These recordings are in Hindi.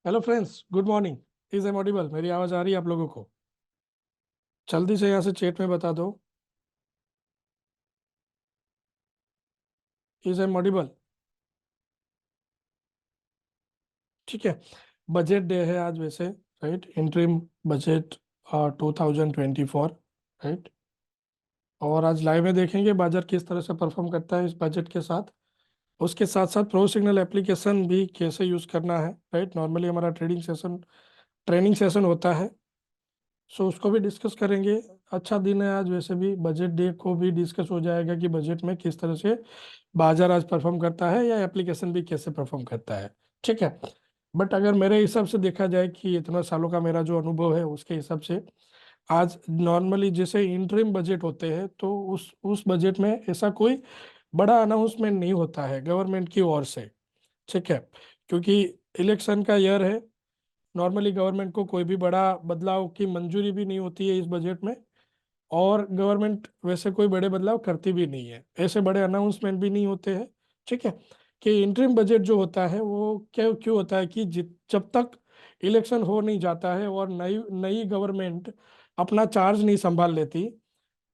Hello friends, good morning. Is am audible? मेरी आवाज़ आ रही है आप लोगों को? जल्दी से यहाँ से चैट में बता दो। Is am audible? ठीक है। बजट डे है आज वैसे, राइट? Interim budget 2024, right? और आज लाइव में देखेंगे बाजार किस तरह से परफॉर्म करता है इस बजट के साथ। उसके साथ साथ प्रो सिग्नल एप्लीकेशन भी कैसे यूज़ करना है, राइट? नॉर्मली हमारा ट्रेनिंग सेशन होता है, सो उसको भी डिस्कस करेंगे। अच्छा दिन है आज वैसे भी, बजट डे को भी डिस्कस हो जाएगा कि बजट में किस तरह से बाजार आज परफॉर्म करता है या एप्लीकेशन भी कैसे परफॉर्म करता है। ठीक है। बट अगर मेरे हिसाब से देखा जाए कि इतना सालों का मेरा जो अनुभव है उसके हिसाब से आज नॉर्मली जैसे इंटरिम बजट होते हैं तो उस बजट में ऐसा कोई बड़ा अनाउंसमेंट नहीं होता है गवर्नमेंट की ओर से। ठीक है। क्योंकि इलेक्शन का ईयर है, नॉर्मली गवर्नमेंट को कोई भी बड़ा बदलाव की मंजूरी भी नहीं होती है इस बजट में। और गवर्नमेंट वैसे कोई बड़े बदलाव करती भी नहीं है, ऐसे बड़े अनाउंसमेंट भी नहीं होते हैं। ठीक है। कि इंटरिम बजट जो होता है वो क्यों क्यों होता है कि जब तक इलेक्शन हो नहीं जाता है और नई नई गवर्नमेंट अपना चार्ज नहीं संभाल लेती,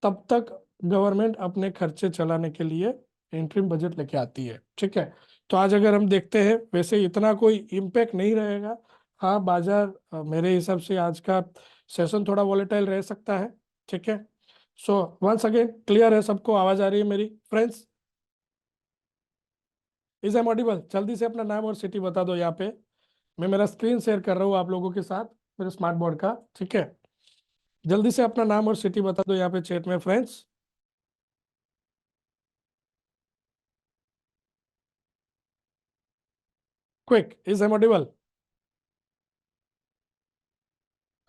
तब तक गवर्नमेंट अपने खर्चे चलाने के लिए इंटरिम बजट लेके आती है। ठीक है। तो आज अगर हम देखते हैं वैसे इतना कोई इम्पैक्ट नहीं रहेगा। हाँ, बाजार मेरे हिसाब से आज का सेशन थोड़ा वॉलेटाइल रह सकता है। ठीक है। सो वंस अगेन क्लियर है सबको? आवाज आ रही है मेरी फ्रेंड्स? Is am audible? जल्दी से अपना नाम और सिटी बता दो यहाँ पे। मैं मेरा स्क्रीन शेयर कर रहा हूँ आप लोगों के साथ, मेरे स्मार्ट बोर्ड का। ठीक है। जल्दी से अपना नाम और सिटी बता दो यहाँ पे चैट में friends. Quick, is am audible?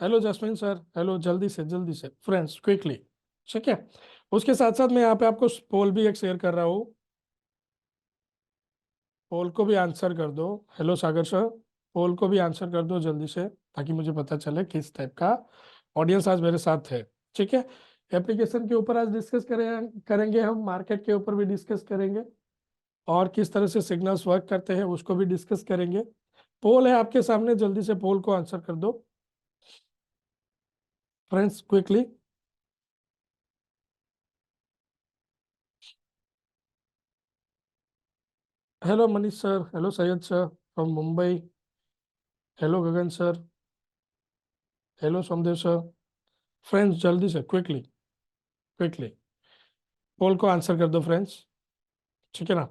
Hello jasmine sir, hello. जल्दी से फ्रेंड्स, क्विकली। ठीक है। उसके साथ साथ मैं यहाँ पे आपको पोल भी एक शेयर कर रहा हूँ। पोल को भी आंसर कर दो। हेलो सागर सर, पोल को भी आंसर कर दो जल्दी से, ताकि मुझे पता चले किस टाइप का ऑडियंस आज मेरे साथ है। ठीक है। एप्लीकेशन के ऊपर आज डिस्कस करेंगे हम, मार्केट के ऊपर भी डिस्कस करेंगे, और किस तरह से सिग्नल्स वर्क करते हैं उसको भी डिस्कस करेंगे। पोल है आपके सामने, जल्दी से पोल को आंसर कर दो friends, quickly. Hello Manish sir, hello Syed sir from Mumbai, hello Gagan sir, hello Somdev sir. Friends जल्दी से, क्विकली क्विकली पोल को आंसर कर दो फ्रेंड्स। ठीक है ना?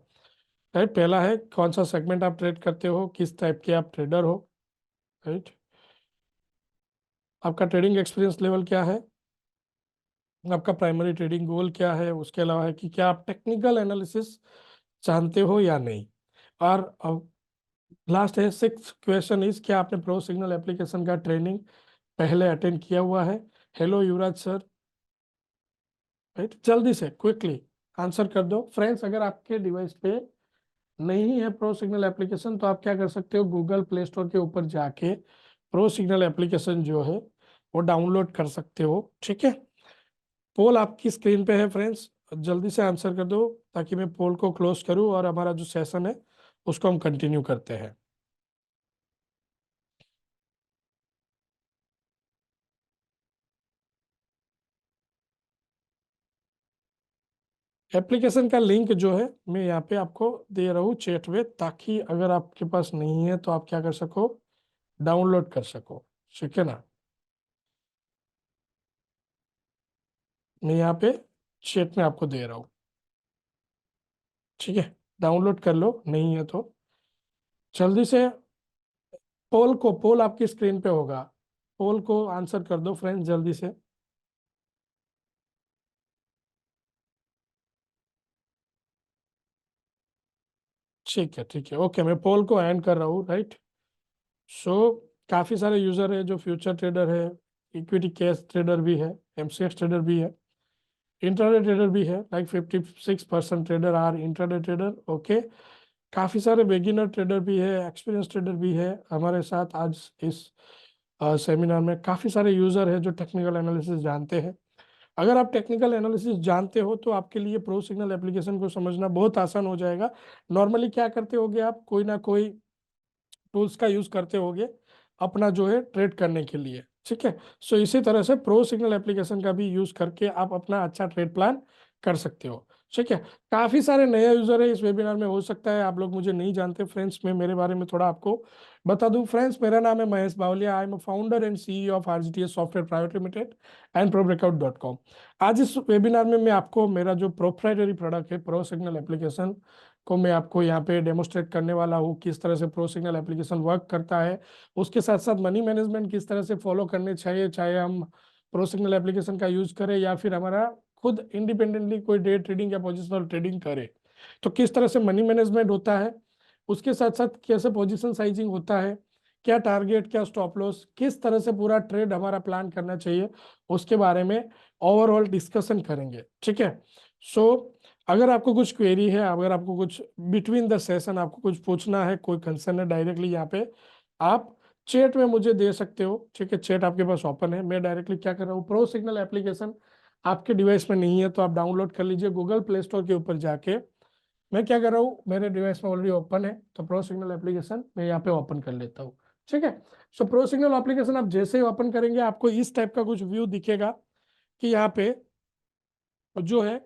राइट। पहला है कौन सा सेगमेंट आप ट्रेड करते हो, किस टाइप के आप ट्रेडर हो, राइट? आपका ट्रेडिंग एक्सपीरियंस लेवल क्या है, आपका प्राइमरी ट्रेडिंग गोल क्या है, उसके अलावा है कि क्या आप टेक्निकल एनालिसिस जानते हो या नहीं। और लास्ट है, सिक्स क्वेश्चन इज, क्या आपने प्रो सिग्नल एप्लीकेशन का ट्रेनिंग पहले अटेंड किया हुआ है। हेलो युवराज सर, राइट? जल्दी से क्विकली आंसर कर दो फ्रेंड्स। अगर आपके डिवाइस पे नहीं है प्रो सिग्नल एप्लीकेशन तो आप क्या कर सकते हो, गूगल प्ले स्टोर के ऊपर जाके प्रो सिग्नल एप्लीकेशन जो है वो डाउनलोड कर सकते हो। ठीक है। पोल आपकी स्क्रीन पे है फ्रेंड्स, जल्दी से आंसर कर दो ताकि मैं पोल को क्लोज करूं और हमारा जो सेशन है उसको हम कंटिन्यू करते हैं। एप्लीकेशन का लिंक जो है मैं यहाँ पे आपको दे रहा हूँ चैट में, ताकि अगर आपके पास नहीं है तो आप क्या कर सको, डाउनलोड कर सको। ठीक है ना? मैं यहाँ पे चैट में आपको दे रहा हूँ। ठीक है। डाउनलोड कर लो, नहीं है तो जल्दी से पोल आपकी स्क्रीन पे होगा, पोल को आंसर कर दो फ्रेंड्स जल्दी से। ठीक है, ठीक है, ओके, मैं पोल को एंड कर रहा हूँ, राइट? सो काफी सारे यूजर है जो फ्यूचर ट्रेडर है, इक्विटी कैश ट्रेडर भी है, एमसीएक्स ट्रेडर भी है, इंट्राडे ट्रेडर भी है। Like 56% trader are intraday trader. Okay. काफी सारे बिगिनर ट्रेडर भी है, एक्सपीरियंस ट्रेडर भी है हमारे साथ आज इस सेमिनार में। काफी सारे यूजर है जो टेक्निकल एनालिसिस जानते हैं। अगर आप टेक्निकल एनालिसिस जानते हो तो आपके लिए प्रो सिग्नल एप्लीकेशन को समझना बहुत आसान हो जाएगा। नॉर्मली क्या करते होगे आप, कोई ना कोई टूल्स का यूज करते होगे अपना जो है ट्रेड करने के लिए, ठीक है। सो इसी तरह से प्रो सिग्नल एप्लीकेशन का भी यूज करके आप अपना अच्छा ट्रेड प्लान कर सकते हो, ठीक है। काफी सारे नए यूजर है इस वेबिनार में, हो सकता है आप लोग मुझे नहीं जानते फ्रेंड्स। मैं मेरे बारे में थोड़ा आपको बता दूं फ्रेंड्स, मेरा नाम है Mahesh Bavaliya, I am founder and CEO of RGTS software private limited and प्रोब्रेकआउट.com। आज इस वेबिनार में मैं आपको मेरा जो प्रोप्राइटरी प्रोडक्ट है प्रो सिग्नल एप्लीकेशन को मैं आपको यहाँ पे डेमोस्ट्रेट करने वाला हूँ, किस तरह से प्रो सिग्नल एप्लीकेशन वर्क करता है। उसके साथ साथ मनी मैनेजमेंट किस तरह से फॉलो करने चाहिए, चाहे हम प्रो सिग्नल एप्लीकेशन का यूज करें या फिर हमारा खुद इंडिपेंडेंटली कोई डे ट्रेडिंग या पोजिशनल ट्रेडिंग करे, तो किस तरह से मनी मैनेजमेंट होता है। उसके साथ साथ कैसे पोजीशन साइजिंग होता है, क्या टारगेट क्या स्टॉप लॉस, किस तरह से पूरा ट्रेड हमारा प्लान करना चाहिए, उसके बारे में ओवरऑल डिस्कशन करेंगे, ठीक है। सो अगर आपको कुछ क्वेरी है, अगर आपको कुछ बिटवीन द सेशन आपको कुछ पूछना है, कोई कंसर्न है, डायरेक्टली यहाँ पे आप चैट में मुझे दे सकते हो, ठीक है। चैट आपके पास ओपन है। मैं डायरेक्टली क्या कर रहा हूँ, प्रो सिग्नल एप्लीकेशन आपके डिवाइस में नहीं है तो आप डाउनलोड कर लीजिए गूगल प्ले स्टोर के ऊपर जाके। मैं क्या कर रहा हूँ, मेरे डिवाइस में ऑलरेडी ओपन है, तो प्रो सिग्नल एप्लीकेशन मैं यहाँ पे ओपन कर लेता हूँ, ठीक है। सो प्रो सिग्नल एप्लीकेशन आप जैसे ही ओपन करेंगे आपको इस टाइप का कुछ व्यू दिखेगा कि यहाँ पे जो है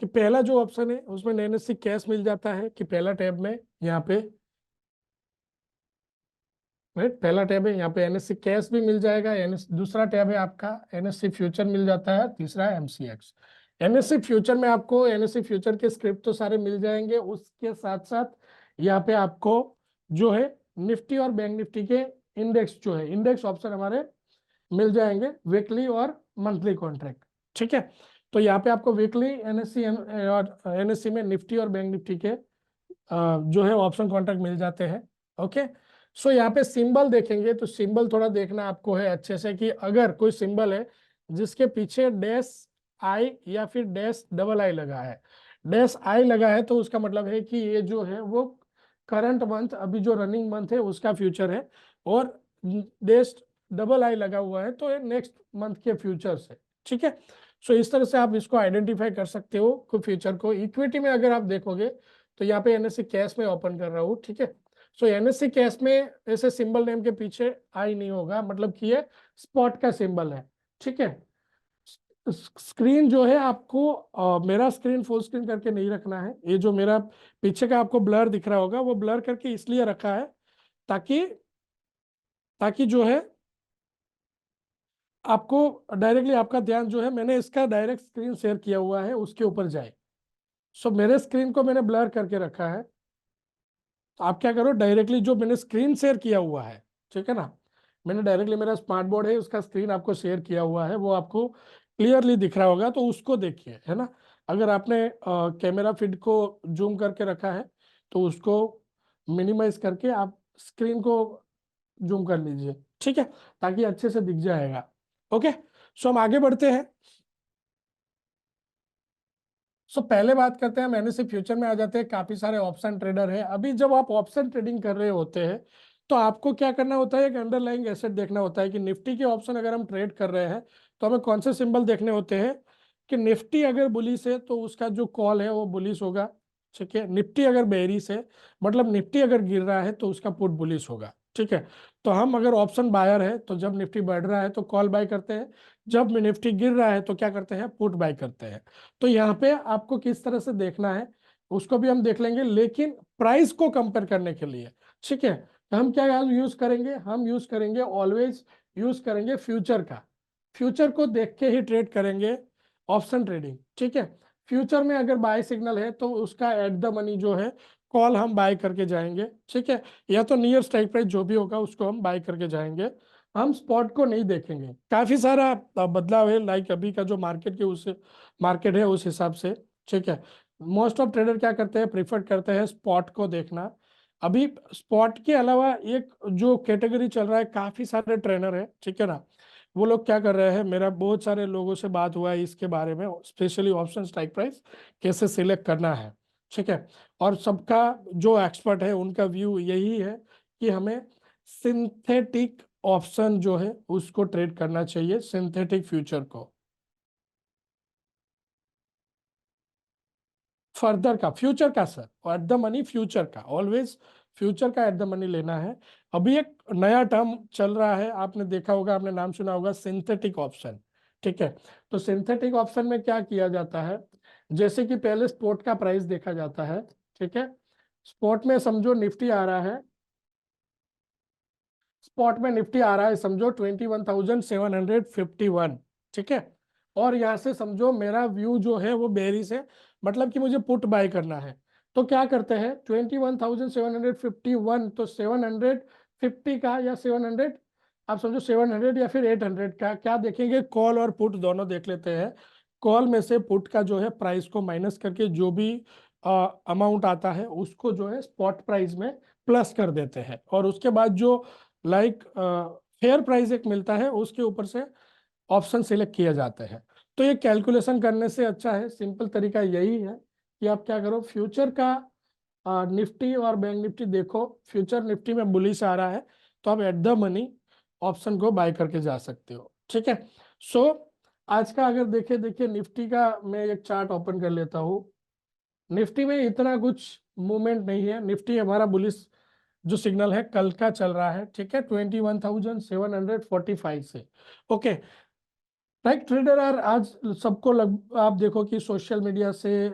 कि पहला जो ऑप्शन है उसमें एनएससी कैश मिल जाता है कि पहला टैब में यहाँ पे, राइट, पहला टैब है यहाँ पे एनएससी कैश भी मिल जाएगा। एनएस दूसरा टैब है आपका एनएससी फ्यूचर मिल जाता है, तीसरा एमसीएक्स। एनएससी फ्यूचर में आपको एनएससी फ्यूचर के स्क्रिप्ट तो सारे मिल जाएंगे, उसके साथ साथ यहाँ पे आपको जो है निफ्टी और बैंक निफ्टी के इंडेक्स जो है इंडेक्स ऑप्शन हमारे मिल जाएंगे, वीकली और मंथली कॉन्ट्रैक्ट, ठीक है। तो यहाँ पे आपको वीकली एनएससी और एनएससी में निफ्टी और बैंक निफ्टी के जो है ऑप्शन कॉन्ट्रैक्ट मिल जाते हैं, ओके। सो यहाँ पे सिंबल देखेंगे तो सिंबल थोड़ा देखना आपको है अच्छे से कि अगर कोई सिंबल है जिसके पीछे डैश आई या फिर डैश डबल आई लगा है, डैश आई लगा है तो उसका मतलब है कि ये जो है वो करंट मंथ अभी जो रनिंग मंथ है उसका फ्यूचर है, और डैश डबल आई लगा हुआ है तो ये नेक्स्ट मंथ के फ्यूचर्स है, ठीक है। सो इस तरह से आप इसको आइडेंटिफाई कर सकते हो कोई फ्यूचर को। इक्विटी में अगर आप देखोगे तो यहाँ पे एनएससी कैश में ओपन कर रहा हूँ, ठीक है। सो एनएससी कैश में ऐसे सिंबल नेम के पीछे आई नहीं होगा, मतलब कि ये स्पॉट का सिंबल है, ठीक है। स्क्रीन जो है आपको मेरा स्क्रीन फुल स्क्रीन करके नहीं रखना है। ये जो मेरा पीछे का आपको ब्लर दिख रहा होगा वो ब्लर करके इसलिए रखा है ताकि ताकि जो है आपको डायरेक्टली आपका ध्यान जो है मैंने इसका डायरेक्ट स्क्रीन शेयर किया हुआ है उसके ऊपर जाए। सो मेरे स्क्रीन को मैंने ब्लर करके रखा है, तो आप क्या करो डायरेक्टली जो मैंने स्क्रीन शेयर किया हुआ है, ठीक है ना, मैंने डायरेक्टली मेरा स्मार्ट बोर्ड है उसका स्क्रीन आपको शेयर किया हुआ है वो आपको क्लियरली दिख रहा होगा तो उसको देखिए, है ना। अगर आपने कैमरा फीड को जूम करके रखा है तो उसको मिनिमाइज करके आप स्क्रीन को जूम कर लीजिए, ठीक है, ताकि अच्छे से दिख जाएगा, ओके। सो हम आगे बढ़ते हैं। सो पहले बात करते हैं हम एनएससी फ्यूचर में आ जाते हैं। काफी सारे ऑप्शन ट्रेडर है। अभी जब आप ऑप्शन ट्रेडिंग कर रहे होते हैं तो आपको क्या करना होता है, एक अंडरलाइंग एसेट देखना होता है कि निफ्टी के ऑप्शन अगर हम ट्रेड कर रहे हैं तो हमें कौन से सिंबल देखने होते हैं कि निफ्टी अगर बुलिश है तो उसका जो कॉल है वो बुलिश होगा, ठीक है। निफ्टी अगर बेरिश है मतलब निफ्टी अगर गिर रहा है तो उसका पुट बुलिश होगा, ठीक है। तो हम अगर ऑप्शन बायर है तो जब निफ्टी बढ़ रहा है तो कॉल बाय करते हैं, जब निफ्टी गिर रहा है तो क्या करते हैं, पुट बाय करते हैं। तो यहाँ पे आपको किस तरह से देखना है उसको भी हम देख लेंगे, लेकिन प्राइस को कंपेयर करने के लिए, ठीक है, तो हम क्या यूज करेंगे, हम यूज करेंगे ऑलवेज यूज करेंगे फ्यूचर का। फ्यूचर को देख के ही ट्रेड करेंगे ऑप्शन ट्रेडिंग, ठीक है। फ्यूचर में अगर बाय सिग्नल है तो उसका एट द मनी जो है कॉल हम बाय करके जाएंगे, ठीक है, या तो नियर स्ट्राइक प्राइस जो भी होगा उसको हम बाय करके जाएंगे। हम स्पॉट को नहीं देखेंगे। काफी सारा बदलाव है, लाइक अभी का जो मार्केट के उस मार्केट है उस हिसाब से, ठीक है। मोस्ट ऑफ ट्रेडर क्या करते हैं, प्रीफर करते हैं स्पॉट को देखना। अभी स्पॉट के अलावा एक जो कैटेगरी चल रहा है, काफी सारे ट्रेनर है, ठीक है ना, वो लोग क्या कर रहे हैं, मेरा बहुत सारे लोगों से बात हुआ है इसके बारे में, स्पेशली ऑप्शन स्ट्राइक प्राइस कैसे सिलेक्ट करना है, ठीक है। और सबका जो एक्सपर्ट है उनका व्यू यही है कि हमें सिंथेटिक ऑप्शन जो है उसको ट्रेड करना चाहिए, सिंथेटिक फ्यूचर को। फर्दर का, फ्यूचर का sir, at the money future का, ऑलवेज फ्यूचर का एट द मनी लेना है। अभी एक नया टर्म चल रहा है, आपने देखा होगा, आपने नाम सुना होगा, सिंथेटिक ऑप्शन। ठीक है, तो सिंथेटिक ऑप्शन में क्या किया जाता है, जैसे कि पहले स्पॉट का प्राइस देखा जाता है। ठीक है, स्पॉट में समझो निफ्टी आ रहा है, स्पॉट में निफ्टी आ रहा है समझो 21,751। ठीक है, और यहां से समझो मेरा व्यू जो है वो बेरिश है, मतलब कि मुझे पुट बाय करना है। तो क्या करते हैं, 21,751, तो 750 का या 700, आप समझो 700 या फिर 800 का क्या देखेंगे, कॉल और पुट दोनों देख लेते हैं। कॉल में से पुट का जो है प्राइस को माइनस करके जो भी अमाउंट आता है उसको जो है स्पॉट प्राइस में प्लस कर देते हैं, और उसके बाद जो लाइक फेयर प्राइस एक मिलता है उसके ऊपर से ऑप्शन सिलेक्ट किए जाते हैं। तो ये कैलकुलेशन करने से अच्छा है, सिंपल तरीका यही है कि आप क्या करो, फ्यूचर का निफ्टी और बैंक निफ्टी देखो, फ्यूचर निफ्टी में बुलिश आ रहा है तो आप एट द मनी ऑप्शन को बाय करके जा सकते हो। ठीक है, सो आज का अगर देखे देखिए निफ्टी का मैं एक चार्ट ओपन कर लेता हूँ। निफ्टी में इतना कुछ मूवमेंट नहीं है, निफ्टी हमारा बुलिश जो सिग्नल है कल का चल रहा है। ठीक है, 21,745 से। ओके, राइट ट्रेडर आर आज सबको आप देखो कि सोशल मीडिया से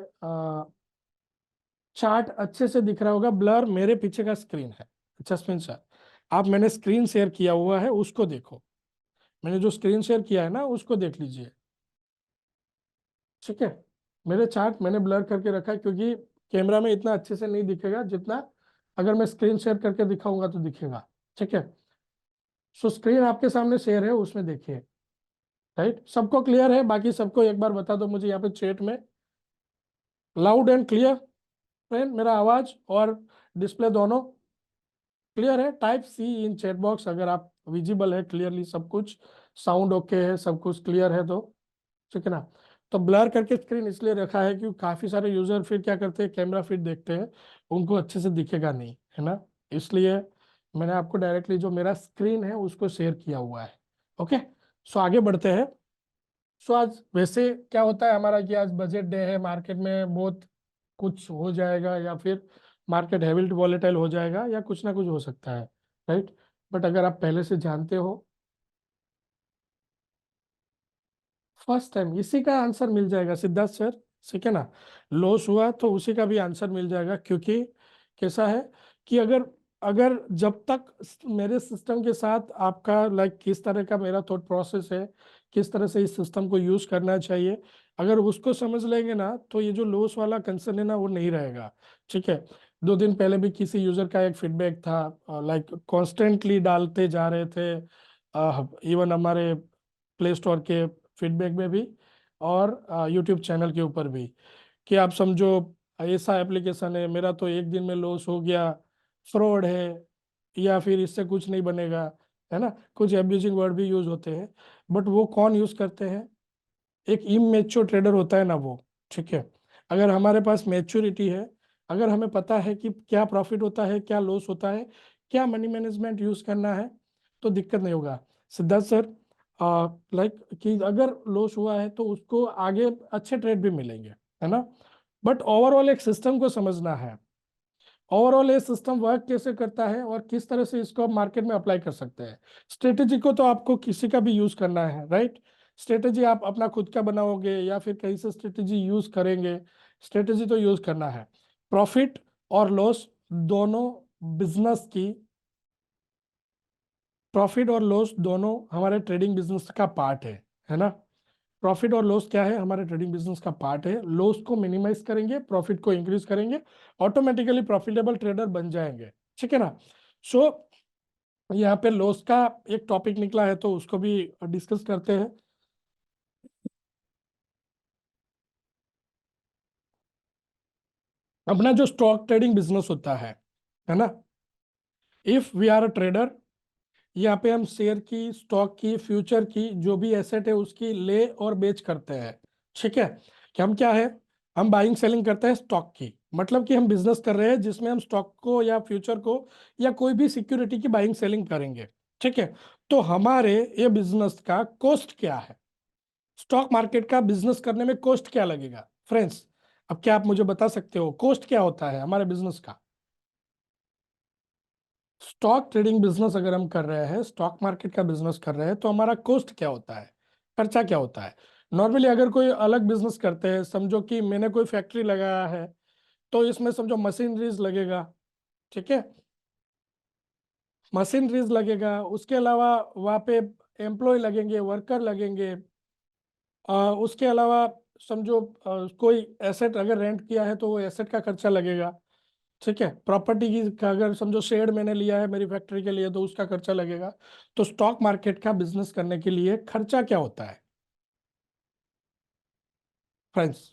चार्ट अच्छे से दिख रहा होगा, ब्लर मेरे पीछे का स्क्रीन है। जसमिन सर, आप मैंने स्क्रीन शेयर किया हुआ है उसको देखो, मैंने जो स्क्रीन शेयर किया है ना उसको देख लीजिए। ठीक है, मेरे चार्ट मैंने ब्लर करके रखा है क्योंकि कैमरा में इतना अच्छे से नहीं दिखेगा जितना अगर मैं स्क्रीन शेयर करके दिखाऊंगा तो दिखेगा। ठीक है, सो स्क्रीन आपके सामने शेयर है, उसमें देखिए। राइट, सबको क्लियर है, बाकी सबको एक बार बता दो मुझे यहाँ पे चैट में, लाउड एंड क्लियर फ्रेंड, मेरा आवाज और डिस्प्ले दोनों क्लियर है। Type C in chat box अगर आप विजिबल है क्लियरली, सब कुछ साउंड ओके है, सब कुछ क्लियर है तो। ठीक है ना, तो ब्लर करके स्क्रीन इसलिए रखा है क्योंकि काफी सारे यूजर फिर क्या करते हैं, कैमरा फिट देखते हैं, उनको अच्छे से दिखेगा नहीं, है ना, इसलिए मैंने आपको डायरेक्टली जो मेरा स्क्रीन है उसको शेयर किया हुआ है। ओके, सो आगे बढ़ते हैं। सो आज वैसे क्या होता है हमारा कि आज बजट डे है, मार्केट में बहुत कुछ हो जाएगा या फिर मार्केट हैविल वॉलेटाइल हो जाएगा या कुछ ना कुछ हो सकता है। राइट, बट अगर आप पहले से जानते हो, फर्स्ट टाइम इसी का आंसर मिल जाएगा सिद्धार्थ सर। ठीक है ना, लॉस हुआ तो उसी का भी आंसर मिल जाएगा, क्योंकि कैसा है कि अगर अगर जब तक मेरे सिस्टम के साथ आपका लाइक किस तरह का मेरा थॉट प्रोसेस है, किस तरह से इस सिस्टम को यूज करना चाहिए, अगर उसको समझ लेंगे ना तो ये जो लॉस वाला कंसर्न है ना वो नहीं रहेगा। ठीक है, 2 दिन पहले भी किसी यूजर का एक फीडबैक था, लाइक कॉन्स्टेंटली डालते जा रहे थे, इवन हमारे प्ले स्टोर के फीडबैक में भी और यूट्यूब चैनल के ऊपर भी, कि आप समझो ऐसा एप्लीकेशन है, मेरा तो एक दिन में लॉस हो गया, फ्रॉड है, या फिर इससे कुछ नहीं बनेगा, है ना, कुछ एब्यूजिंग वर्ड भी यूज होते हैं। बट वो कौन यूज करते हैं, एक इमेच्योर ट्रेडर होता है ना वो। ठीक है, अगर हमारे पास मैच्योरिटी है, अगर हमें पता है कि क्या प्रॉफिट होता है, क्या लॉस होता है, क्या मनी मैनेजमेंट यूज करना है, तो दिक्कत नहीं होगा। सिद्धार्थ सर, लाइक कि अगर लॉस हुआ है तो उसको आगे अच्छे ट्रेड भी मिलेंगे, है ना, बट ओवरऑल एक सिस्टम को समझना है, ओवरऑल ये सिस्टम वर्क कैसे करता है और किस तरह से इसको आप मार्केट में अप्लाई कर सकते हैं। स्ट्रेटेजी को तो आपको किसी का भी यूज करना है, राइट, स्ट्रेटेजी आप अपना खुद का बनाओगे या फिर कहीं से स्ट्रेटेजी यूज करेंगे, स्ट्रेटेजी तो यूज करना है। प्रॉफिट और लॉस दोनों बिजनेस की, प्रॉफिट और लॉस दोनों हमारे ट्रेडिंग बिजनेस का पार्ट है ना, प्रॉफिट और लॉस क्या है, हमारे ट्रेडिंग बिजनेस का पार्ट है। लॉस को मिनिमाइज करेंगे, प्रॉफिट को इंक्रीज करेंगे, ऑटोमेटिकली प्रॉफिटेबल ट्रेडर बन जाएंगे। ठीक है ना, सो यहाँ पे लॉस का एक टॉपिक निकला है तो उसको भी डिस्कस करते हैं। अपना जो स्टॉक ट्रेडिंग बिजनेस होता है ना, if we are a trader, यहाँ पे हम शेयर की, स्टॉक की, फ्यूचर की जो भी एसेट है उसकी ले और बेच करते हैं। ठीक है, कि हम क्या है, हम बाइंग सेलिंग करते हैं स्टॉक की, मतलब कि हम बिजनेस कर रहे हैं जिसमें हम स्टॉक को या फ्यूचर को या कोई भी सिक्योरिटी की बाइंग सेलिंग करेंगे। ठीक है, तो हमारे ये बिजनेस का कॉस्ट क्या है, स्टॉक मार्केट का बिजनेस करने में कॉस्ट क्या लगेगा फ्रेंड्स, अब क्या आप मुझे बता सकते हो कॉस्ट क्या होता है हमारे बिजनेस का? स्टॉक ट्रेडिंग बिजनेस अगर हम कर रहे हैं, स्टॉक मार्केट का बिजनेस कर रहे हैं, तो हमारा कॉस्ट क्या होता है, खर्चा क्या होता है? नॉर्मली अगर कोई अलग बिजनेस करते हैं, समझो कि मैंने कोई फैक्ट्री लगाया है, तो इसमें समझो मशीनरीज लगेगा, ठीक है, मशीनरीज लगेगा, उसके अलावा वहाँ पे एम्प्लॉय लगेंगे, वर्कर लगेंगे, उसके अलावा समझो कोई एसेट अगर रेंट किया है तो वो एसेट का खर्चा लगेगा, ठीक है, प्रॉपर्टी की का अगर समझो शेड मैंने लिया है मेरी फैक्ट्री के लिए तो उसका खर्चा लगेगा। तो स्टॉक मार्केट का बिजनेस करने के लिए खर्चा क्या होता है friends?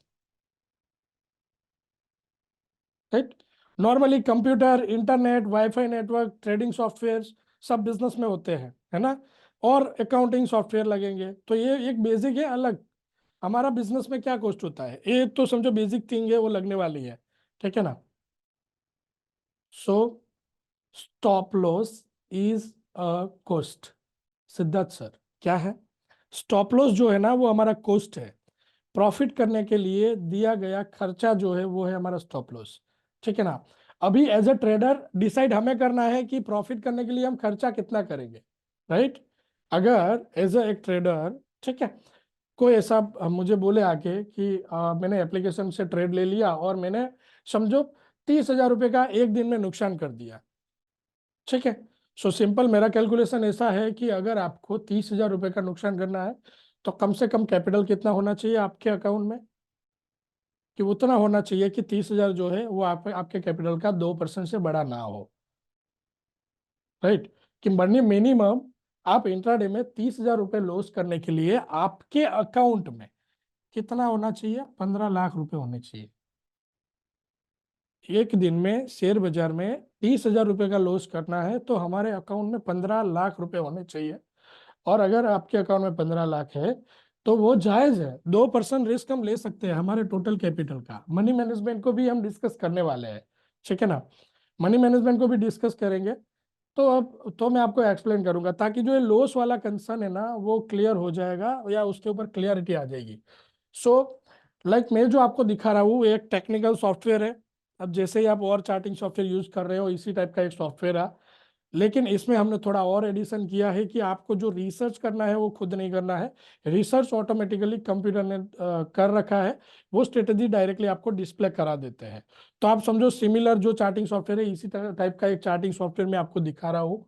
Right. Normally computer, internet, wifi network, trading software सब बिजनेस में होते हैं, है ना, और अकाउंटिंग सॉफ्टवेयर लगेंगे, तो ये एक बेसिक है अलग। हमारा बिजनेस में क्या कॉस्ट होता है, ये तो समझो बेसिक थिंग है, वो लगने वाली है, ठीक है ना। So stop loss is a cost. Siddharth sir, क्या है? स्टॉप लॉस जो है ना वो हमारा कॉस्ट है, प्रॉफिट करने के लिए दिया गया खर्चा जो है वो है हमारा स्टॉप लॉस, ठीक है ना। अभी एज अ ट्रेडर डिसाइड हमें करना है कि प्रॉफिट करने के लिए हम खर्चा कितना करेंगे, राइट। अगर एज अ एक ट्रेडर, ठीक है, कोई ऐसा मुझे बोले आके कि मैंने एप्लीकेशन से ट्रेड ले लिया और मैंने समझो 30,000 रुपये का एक दिन में नुकसान कर दिया, ठीक है। सो सिंपल मेरा कैलकुलेशन ऐसा है कि अगर आपको 30,000 रुपये का नुकसान करना है तो कम से कम कैपिटल कितना होना चाहिए आपके अकाउंट में, कि उतना होना चाहिए कि 30,000 जो है वो आपके कैपिटल का 2% से बड़ा ना हो, राइट। कि बनी मिनिमम आप इंट्राडे में 30,000 रुपये लॉस करने के लिए आपके अकाउंट में कितना होना चाहिए, 15 लाख रुपए होने चाहिए। एक दिन में शेयर बाजार में 30,000 रुपये का लॉस करना है तो हमारे अकाउंट में 15 लाख रुपए होने चाहिए। और अगर आपके अकाउंट में 15 लाख है तो वो जायज है, 2% रिस्क हम ले सकते हैं हमारे टोटल कैपिटल का। मनी मैनेजमेंट को भी हम डिस्कस करने वाले हैं, ठीक है ना, मनी मैनेजमेंट को भी डिस्कस करेंगे। तो अब तो मैं आपको एक्सप्लेन करूंगा ताकि जो ये लॉस वाला कंसर्न है ना वो क्लियर हो जाएगा या उसके ऊपर क्लियरिटी आ जाएगी। सो मैं जो आपको दिखा रहा हूँ एक टेक्निकल सॉफ्टवेयर है। अब जैसे ही आप और चार्टिंग सॉफ्टवेयर यूज कर रहे हो इसी टाइप का एक सॉफ्टवेयर है, लेकिन इसमें हमने थोड़ा और एडिशन किया है कि आपको जो रिसर्च करना है वो खुद नहीं करना है, रिसर्च ऑटोमेटिकली कंप्यूटर ने कर रखा है, वो स्ट्रेटेजी डायरेक्टली आपको डिस्प्ले करा देते हैं। तो आप समझो सिमिलर जो चार्टिंग सॉफ्टवेयर है इसी तरह टाइप का एक चार्टिंग सॉफ्टवेयर मैं आपको दिखा रहा हूँ।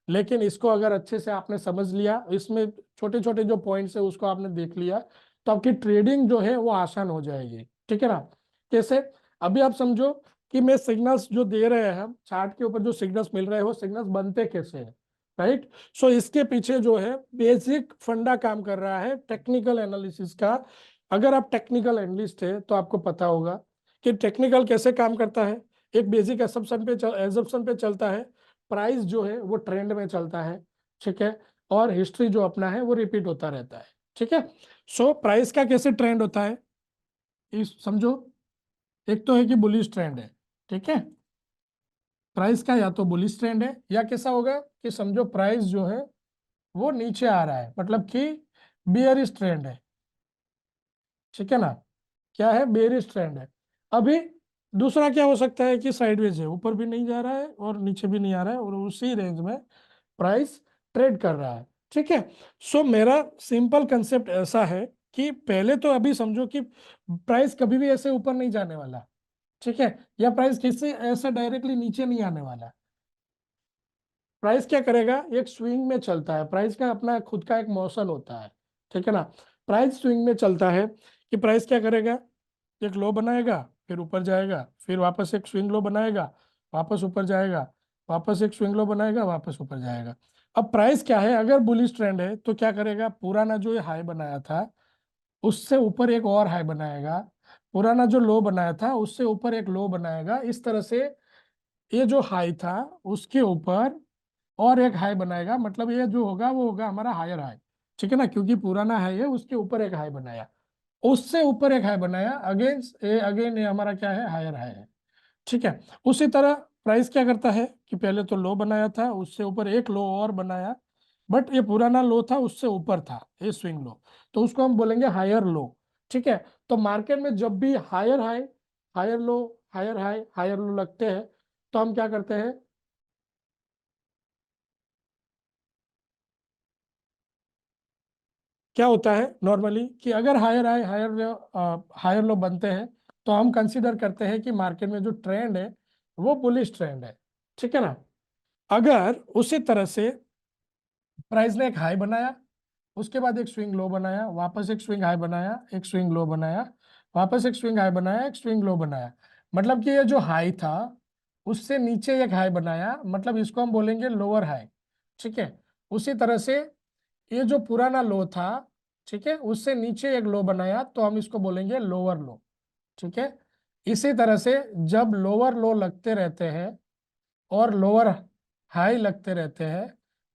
लेकिन इसको अगर अच्छे से आपने समझ लिया, इसमें छोटे छोटे जो पॉइंट्स है उसको आपने देख लिया, तो आपकी ट्रेडिंग जो है वो आसान हो जाएगी, ठीक है ना। कैसे? अभी आप समझो कि मैं सिग्नल्स जो दे रहे हैं हम चार्ट के ऊपर, जो सिग्नल्स मिल रहे हैं वो सिग्नल्स बनते कैसे हैं, राइट। सो इसके पीछे जो है बेसिक फंडा काम कर रहा है टेक्निकल एनालिसिस का। अगर आप टेक्निकल एनालिस्ट है तो आपको पता होगा कि टेक्निकल कैसे काम करता है। एक बेसिक एजम्पशन पे चलता है, प्राइस जो है वो ट्रेंड में चलता है, ठीक है, और हिस्ट्री जो अपना है वो रिपीट होता रहता है, ठीक है। सो प्राइस का कैसे ट्रेंड होता है इस समझो, एक तो है कि बुलिश ट्रेंड है, ठीक है, प्राइस का या तो बुलिश ट्रेंड है या कैसा होगा कि समझो प्राइस जो है वो नीचे आ रहा है मतलब कि बियरिश ट्रेंड है, ठीक है ना, क्या है, बेरिश ट्रेंड है। अभी दूसरा क्या हो सकता है कि साइडवेज है, ऊपर भी नहीं जा रहा है और नीचे भी नहीं आ रहा है और उसी रेंज में प्राइस ट्रेड कर रहा है, ठीक है। सो मेरा सिंपल कंसेप्ट ऐसा है कि पहले तो अभी समझो कि प्राइस कभी भी ऐसे ऊपर नहीं जाने वाला, ठीक है, या प्राइस किससे ऐसे डायरेक्टली नीचे नहीं आने वाला। प्राइस क्या करेगा, एक स्विंग में चलता है, प्राइस का अपना खुद का एक मौसम होता है, ठीक है ना। प्राइस स्विंग में चलता है कि प्राइस क्या करेगा, एक लो बनाएगा, फिर ऊपर जाएगा, फिर वापस एक स्विंग लो बनाएगा, वापस ऊपर जाएगा, वापस एक स्विंग लो बनाएगा, वापस ऊपर जाएगा। अब प्राइस क्या है, अगर बुलिश ट्रेंड है तो क्या करेगा, पुराना जो ये हाई बनाया था उससे ऊपर एक और हाई बनाएगा, पुराना जो लो बनाया था उससे ऊपर एक लो बनाएगा, इस तरह से ये जो हाई था उसके ऊपर और एक हाई बनाएगा, मतलब ये जो होगा वो होगा हमारा हायर हाई, ठीक है ना, क्योंकि पुराना हाई है उसके ऊपर एक हाई बनाया, उससे ऊपर एक हाई बनाया, अगेन ये हमारा क्या है, हायर हाई है, ठीक है। उसी तरह प्राइस क्या करता है कि पहले तो लो बनाया था उससे ऊपर एक लो और बनाया, बट ये पुराना लो था उससे ऊपर था ये स्विंग लो, तो उसको हम बोलेंगे हायर लो, ठीक है। तो मार्केट में जब भी higher high, higher low, higher high, higher low लगते हैं, तो हम क्या करते हैं, क्या होता है नॉर्मली कि अगर हायर हाई हायर लो बनते हैं, तो हम कंसीडर करते हैं कि मार्केट में जो ट्रेंड है वो बुलिश ट्रेंड है। ठीक है ना। अगर उसी तरह से प्राइस ने एक हाई बनाया, उसके बाद एक स्विंग लो बनाया, वापस एक स्विंग हाई बनाया, एक स्विंग लो बनाया, वापस एक स्विंग हाई बनाया, एक स्विंग लो बनाया, मतलब कि ये जो हाई था उससे नीचे एक हाई बनाया, मतलब इसको हम बोलेंगे लोअर हाई। ठीक है। उसी तरह से ये जो पुराना लो था, ठीक है, उससे नीचे एक लो बनाया, तो हम इसको बोलेंगे लोअर लो। ठीक है। इसी तरह से जब लोअर लो लगते रहते हैं और लोअर हाई लगते रहते हैं,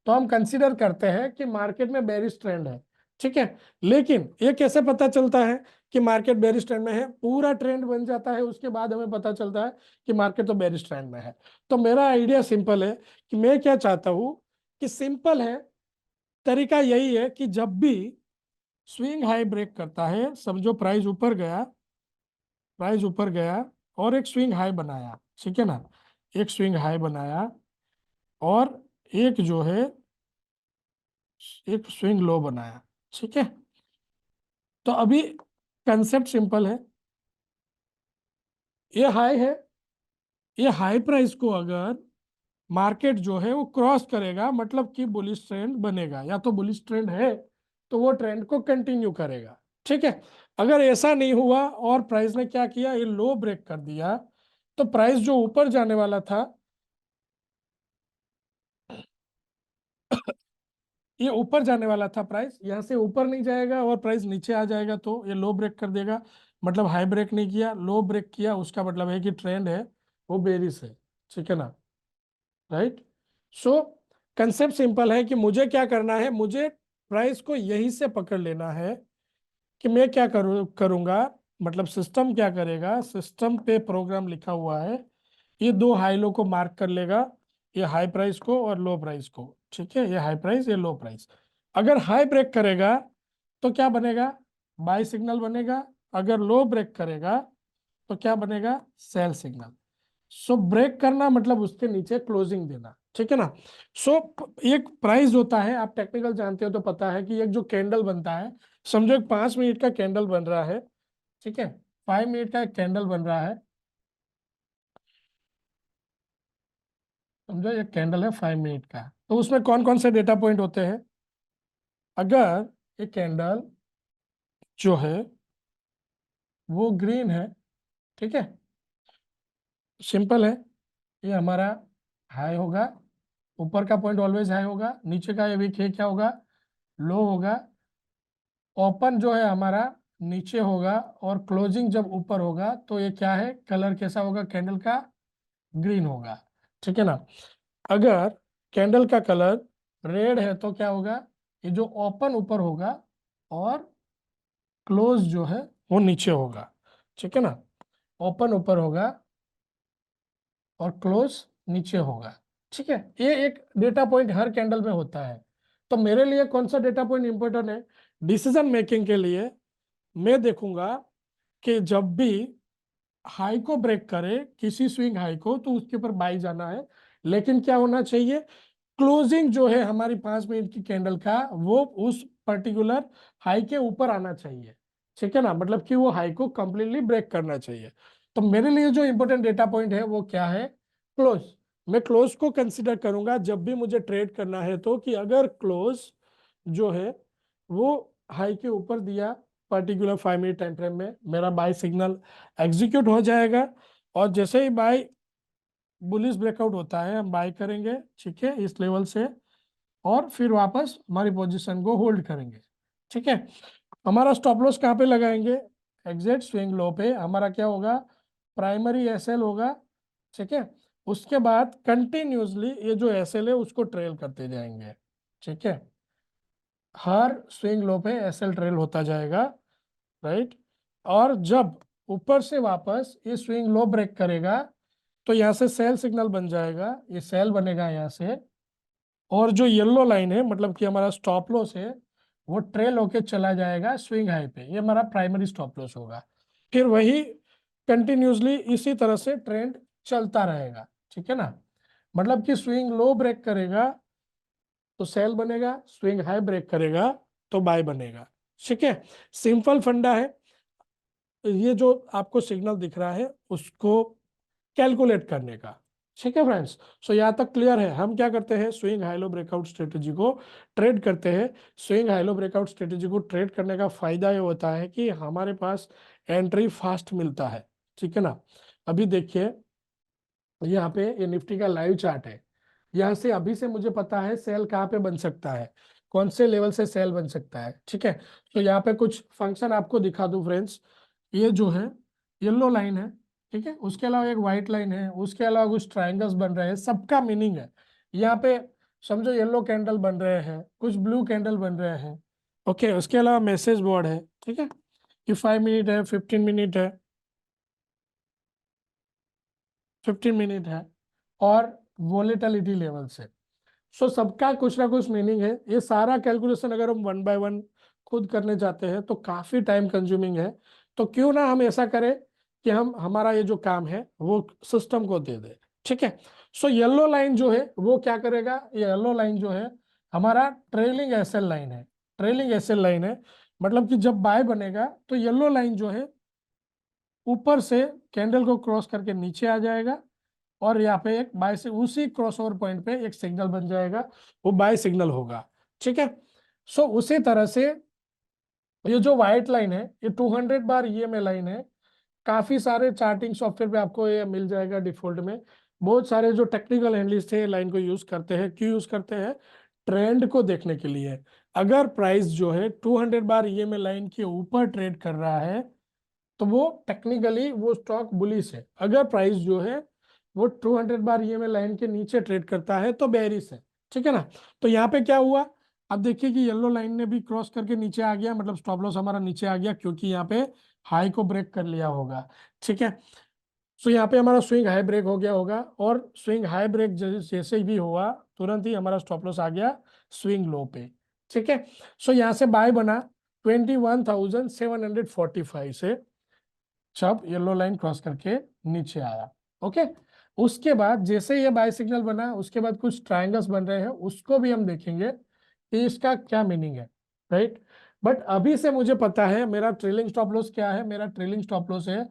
तो हम कंसीडर करते हैं कि मार्केट में बेरिश ट्रेंड है। ठीक है। लेकिन ये कैसे पता चलता है कि मार्केट बेरिश ट्रेंड में है? पूरा ट्रेंड बन जाता है, उसके बाद हमें पता चलता है कि मार्केट तो बेरिश ट्रेंड में है। तो मेरा आइडिया सिंपल है कि मैं क्या चाहता हूं कि सिंपल है, तरीका यही है कि जब भी स्विंग हाई ब्रेक करता है, समझो प्राइस ऊपर गया, प्राइस ऊपर गया और एक स्विंग हाई बनाया, ठीक है ना, एक स्विंग हाई बनाया और एक जो है एक स्विंग लो बनाया। ठीक है। तो अभी कंसेप्ट सिंपल है, ये हाई है, ये हाई प्राइस को अगर मार्केट जो है वो क्रॉस करेगा, मतलब कि बुलिश ट्रेंड बनेगा, या तो बुलिश ट्रेंड है तो वो ट्रेंड को कंटिन्यू करेगा। ठीक है। अगर ऐसा नहीं हुआ और प्राइस ने क्या किया, ये लो ब्रेक कर दिया, तो प्राइस जो ऊपर जाने वाला था, ये ऊपर जाने वाला था, प्राइस यहाँ से ऊपर नहीं जाएगा और प्राइस नीचे आ जाएगा, तो ये लो ब्रेक कर देगा, मतलब हाई ब्रेक नहीं किया, लो ब्रेक किया, उसका मतलब है कि ट्रेंड है वो बेरिश है। ठीक है ना। राइट। सो कंसेप्ट सिंपल है कि मुझे क्या करना है, मुझे प्राइस को यहीं से पकड़ लेना है कि मैं क्या करूंगा, मतलब सिस्टम क्या करेगा, सिस्टम पे प्रोग्राम लिखा हुआ है, ये दो हाई लो को मार्क कर लेगा, ये हाई प्राइस को और लो प्राइस को। ठीक है, ये हाई प्राइस, ये लो प्राइस। अगर हाई ब्रेक करेगा तो क्या बनेगा, बाय सिग्नल बनेगा। अगर लो ब्रेक करेगा तो क्या बनेगा, सेल सिग्नल। सो ब्रेक करना मतलब उसके नीचे क्लोजिंग देना। ठीक है ना। सो एक प्राइस होता है, आप टेक्निकल जानते हो तो पता है कि एक जो कैंडल बनता है, समझो एक 5 मिनट का कैंडल बन रहा है, ठीक है, 5 मिनट का एक कैंडल बन रहा है, समझो एक कैंडल है 5 मिनट का, तो उसमें कौन कौन से डेटा पॉइंट होते हैं? अगर एक कैंडल जो है वो ग्रीन है, ठीक है, सिंपल है, ये हमारा हाई होगा, ऊपर का पॉइंट ऑलवेज हाई होगा, नीचे का ये वीक है क्या होगा, लो होगा, ओपन जो है हमारा नीचे होगा और क्लोजिंग जब ऊपर होगा, तो ये क्या है, कलर कैसा होगा कैंडल का, ग्रीन होगा। ठीक है ना। अगर कैंडल का कलर रेड है तो क्या होगा, ये जो ओपन ऊपर होगा और क्लोज जो है वो नीचे होगा। ठीक है ना। ओपन ऊपर होगा और क्लोज नीचे होगा। ठीक है, ये एक डेटा पॉइंट हर कैंडल में होता है। तो मेरे लिए कौन सा डेटा पॉइंट इंपॉर्टेंट है, डिसीजन मेकिंग के लिए मैं देखूंगा कि जब भी हाई को ब्रेक करे, किसी स्विंग हाई को, तो उसके ऊपर बाई जाना है, लेकिन क्या होना चाहिए, क्लोजिंग जो है हमारी 5 मिनट की कैंडल का, वो उस पर्टिकुलर हाई के ऊपर आना चाहिए। ठीक है ना, मतलब कि वो हाई को कंप्लीटली ब्रेक करना चाहिए। तो मेरे लिए जो इंपॉर्टेंट डेटा पॉइंट है वो क्या है, क्लोज। मैं क्लोज को कंसिडर करूंगा जब भी मुझे ट्रेड करना है, तो कि अगर क्लोज जो है वो हाई के ऊपर दिया पर्टिकुलर 5 मिनट टाइम फ्रेम में, मेरा बाय सिग्नल एग्जीक्यूट हो जाएगा, और जैसे ही बाय बुलिश ब्रेकआउट होता है हम बाय करेंगे, ठीक है, इस लेवल से, और फिर वापस हमारी पोजीशन को होल्ड करेंगे। ठीक है। हमारा स्टॉप लॉस कहाँ पे लगाएंगे, एग्जैक्ट स्विंग लो पे हमारा क्या होगा, प्राइमरी एसएल होगा। ठीक है। उसके बाद कंटिन्यूसली ये जो एसएल है उसको ट्रेल करते जाएंगे। ठीक है, हर स्विंग लो पे एसएल ट्रेल होता जाएगा। राइट। और जब ऊपर से वापस ये स्विंग लो ब्रेक करेगा, तो यहाँ से सेल सिग्नल बन जाएगा, ये सेल बनेगा यहाँ से, और जो येलो लाइन है मतलब कि हमारा स्टॉप लॉस है, वो ट्रेल होके चला जाएगा स्विंग हाई पे, ये हमारा प्राइमरी स्टॉप लॉस होगा। फिर वही कंटिन्यूसली इसी तरह से ट्रेंड चलता रहेगा, ठीक है ना। मतलब कि स्विंग लो ब्रेक करेगा तो सेल बनेगा, स्विंग हाई ब्रेक करेगा तो बाय बनेगा, ठीक है। सिंपल फंडा है। ये जो आपको सिग्नल दिख रहा है उसको कैलकुलेट करने का, ठीक है फ्रेंड्स। सो यहाँ तक क्लियर है। हम क्या करते हैं, swing high low breakout strategy को ट्रेड करते हैं। Swing high low breakout strategy को ट्रेड करने का फायदा ये होता है कि हमारे पास एंट्री फास्ट मिलता है, ठीक है ना। अभी देखिए यहाँ पे ये निफ्टी का लाइव चार्ट है। यहाँ से अभी से मुझे पता है सेल कहाँ पे बन सकता है, कौन से लेवल से सेल बन सकता है, ठीक है। तो यहाँ पे कुछ फंक्शन आपको दिखा दूं फ्रेंड्स। ये जो है येलो लाइन है, ठीक है, उसके अलावा एक व्हाइट लाइन है, उसके अलावा कुछ ट्रायंगल्स बन रहे हैं, सबका मीनिंग है यहाँ पे। समझो येलो कैंडल बन रहे हैं, कुछ ब्लू कैंडल बन रहे हैं, ओके। उसके अलावा मैसेज बोर्ड है, ठीक है, कि 5 मिनट है, 15 मिनट है, 15 मिनट है, और वोलेटिलिटी लेवल से। सो सबका कुछ ना कुछ मीनिंग है। ये सारा कैलकुलेशन अगर हम वन बाय वन खुद करने जाते हैं तो काफी टाइम कंज्यूमिंग है। तो क्यों ना हम ऐसा करें कि हम हमारा ये जो काम है वो सिस्टम को दे दे, ठीक है। सो येलो लाइन जो है वो क्या करेगा, ये येलो लाइन जो है हमारा ट्रेलिंग एसएल लाइन है। ट्रेलिंग एसएल लाइन है, मतलब कि जब बाय बनेगा तो येलो लाइन जो है ऊपर से कैंडल को क्रॉस करके नीचे आ जाएगा, और यहाँ पे एक बाय से उसी क्रॉसओवर पॉइंट पे एक सिग्नल बन जाएगा, वो बाय सिग्नल होगा, ठीक है। सो उसी तरह से ये जो व्हाइट लाइन है ये 200 बार ईएमए लाइन है। काफी सारे चार्टिंग सॉफ्टवेयर पे आपको ये मिल जाएगा डिफॉल्ट में। बहुत सारे जो टेक्निकल एनालिस्ट है लाइन को यूज करते हैं, क्यों यूज करते हैं, ट्रेंड को देखने के लिए। अगर प्राइस जो है 200 बार ईएमए लाइन के ऊपर ट्रेड कर रहा है तो वो टेक्निकली वो स्टॉक बुलिश है। अगर प्राइस जो है वो 200 बार ईएमए लाइन के नीचे ट्रेड करता है तो बेरिश है, ठीक है ना। तो यहाँ पे क्या हुआ, अब देखिए कि येलो लाइन ने भी क्रॉस करके नीचे आ गया, मतलब स्टॉप लॉस हमारा नीचे आ गया क्योंकि यहाँ पे हाई को ब्रेक कर लिया होगा, ठीक है। सो यहाँ पे हमारा स्विंग हाई ब्रेक हो गया होगा, और स्विंग हाई ब्रेक जैसे भी हुआ तुरंत ही हमारा स्टॉप लॉस आ गया स्विंग लो पे, ठीक है। सो यहाँ से बाय बना 21,745 से, जब येलो लाइन क्रॉस करके नीचे आया, ओके। उसके बाद जैसे ये बाय सिग्नल बना उसके बाद कुछ ट्रायंगल्स बन रहे हैं, उसको भी हम देखेंगे कि इसका क्या मीनिंग है, राइट। बट अभी से मुझे पता है मेरा ट्रेलिंग स्टॉप लॉस क्या है। मेरा ट्रेलिंग स्टॉप लॉस है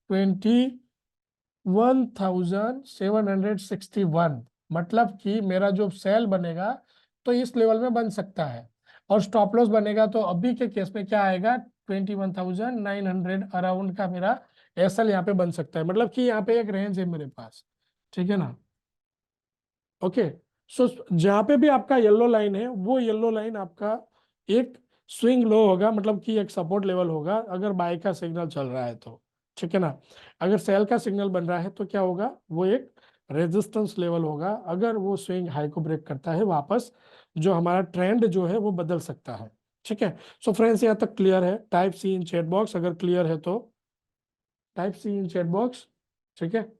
21,761, मतलब कि मेरा जो सेल बनेगा तो इस लेवल में बन सकता है, और स्टॉप लॉस बनेगा तो अभी के केस में क्या आएगा, 21,900 अराउंड का मेरा एसएल यहाँ पे बन सकता है। मतलब कि यहाँ पे एक रेंज है मेरे पास, ठीक है ना, ओके। सो जहाँ पे भी आपका येलो लाइन है वो येलो लाइन आपका एक स्विंग लो होगा, मतलब कि एक सपोर्ट लेवल होगा अगर बाय का सिग्नल चल रहा है तो, ठीक है ना। अगर सेल का सिग्नल बन रहा है तो क्या होगा, वो एक रेजिस्टेंस लेवल होगा। अगर वो स्विंग हाई को ब्रेक करता है वापस, जो हमारा ट्रेंड जो है वो बदल सकता है, ठीक है। सो फ्रेंड्स यहाँ तक क्लियर है। Type C in chat box अगर क्लियर है तो type C in chat box, ठीक है।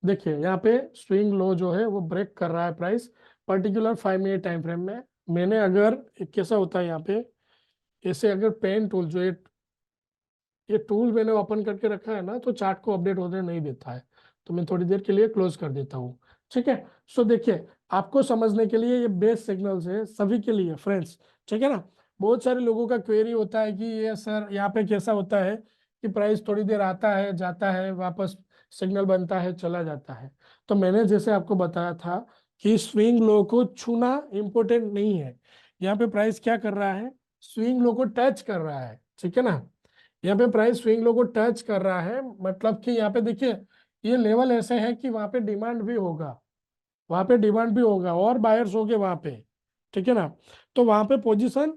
देखिए यहाँ पे स्विंग लो जो है वो ब्रेक कर रहा है price particular 5 minute time frame में। मैंने अगर कैसा होता है यहाँ पे, ऐसे अगर पेन टूल जो ये टूल मैंने ओपन करके रखा है ना तो चार्ट को अपडेट होने नहीं देता है, तो मैं थोड़ी देर के लिए क्लोज कर देता हूँ, ठीक है। सो देखिए आपको समझने के लिए ये बेस सिग्नल्स है सभी के लिए फ्रेंड्स, ठीक है ना। बहुत सारे लोगों का क्वेरी होता है कि ये सर यहाँ पे कैसा होता है कि प्राइस थोड़ी देर आता है जाता है वापस सिग्नल बनता है चला जाता है। तो मैंने जैसे आपको बताया था कि स्विंग लो को छूना इंपॉर्टेंट नहीं है। यहाँ पे प्राइस क्या कर रहा है, स्विंग लो को टच कर रहा है, ठीक है ना। यहाँ पे प्राइस स्विंग लो को टच कर रहा है, मतलब कि यहाँ पे देखिए ये लेवल ऐसे है कि वहां पे डिमांड भी होगा, वहां पे डिमांड भी होगा और बायर्स होंगे वहां पे, ठीक है ना। तो वहां पे पोजीशन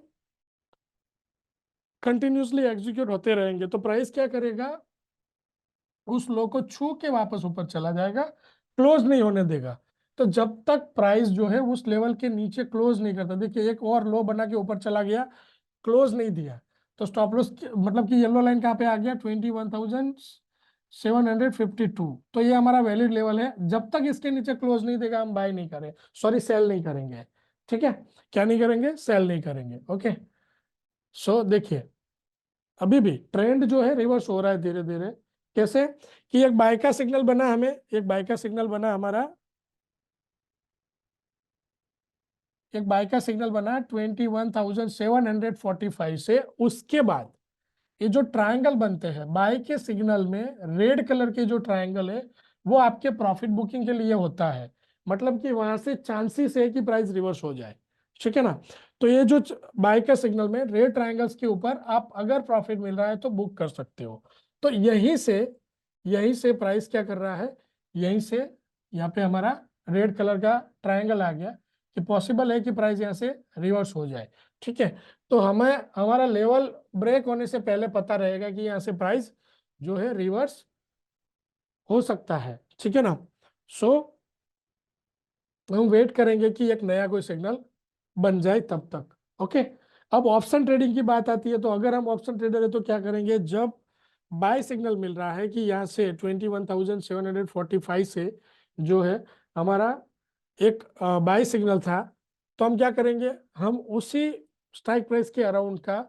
कंटिन्यूसली एग्जीक्यूट होते रहेंगे तो प्राइस क्या करेगा, उस लो को छू के वापस ऊपर चला जाएगा, क्लोज नहीं होने देगा। तो जब तक प्राइस जो है उस लेवल के नीचे क्लोज नहीं करता, देखिए एक और लो बना के ऊपर चला गया, क्लोज नहीं दिया, तो स्टॉप लॉस मतलब कि येलो लाइन कहाँ पे आ गया, 752, तो ये हमारा वैलिड लेवल है। जब तक इसके नीचे क्लोज नहीं देगा हम बाय नहीं करें, सॉरी सेल नहीं करेंगे। ठीक है, क्या नहीं करेंगे, सेल नहीं करेंगे। ओके, सो देखिए अभी भी ट्रेंड जो है रिवर्स हो रहा है धीरे धीरे। कैसे कि एक बाय का सिग्नल बना, हमें एक बाय का सिग्नल बना हमारा, एक बाय का सिग्नल बना 21,745 से। उसके बाद ये जो ट्रायंगल बनते हैं बाय के सिग्नल में, रेड कलर के जो ट्रायंगल है वो आपके प्रॉफिट बुकिंग के लिए होता है। मतलब कि वहां से चांसेस है कि प्राइस रिवर्स हो जाए। ठीक है ना। तो ये जो बाय का सिग्नल में रेड ट्रायंगल्स के ऊपर आप अगर प्रॉफिट मिल रहा है तो बुक कर सकते हो। तो यहीं से प्राइस क्या कर रहा है, यहीं से यहाँ पे हमारा रेड कलर का ट्रायंगल आ गया कि पॉसिबल है कि प्राइस यहाँ से रिवर्स हो जाए। ठीक है, तो हमें हमारा लेवल ब्रेक होने से पहले पता रहेगा कि यहाँ से प्राइस जो है रिवर्स हो सकता है। ठीक है ना। सो हम वेट करेंगे कि एक नया कोई सिग्नल बन जाए तब तक। ओके, अब ऑप्शन ट्रेडिंग की बात आती है। तो अगर हम ऑप्शन ट्रेडर है तो क्या करेंगे, जब बाय सिग्नल मिल रहा है कि यहाँ से 21,745 से जो है हमारा एक बाय सिग्नल था, तो हम क्या करेंगे, हम उसी स्ट्राइक प्राइस के अराउंड का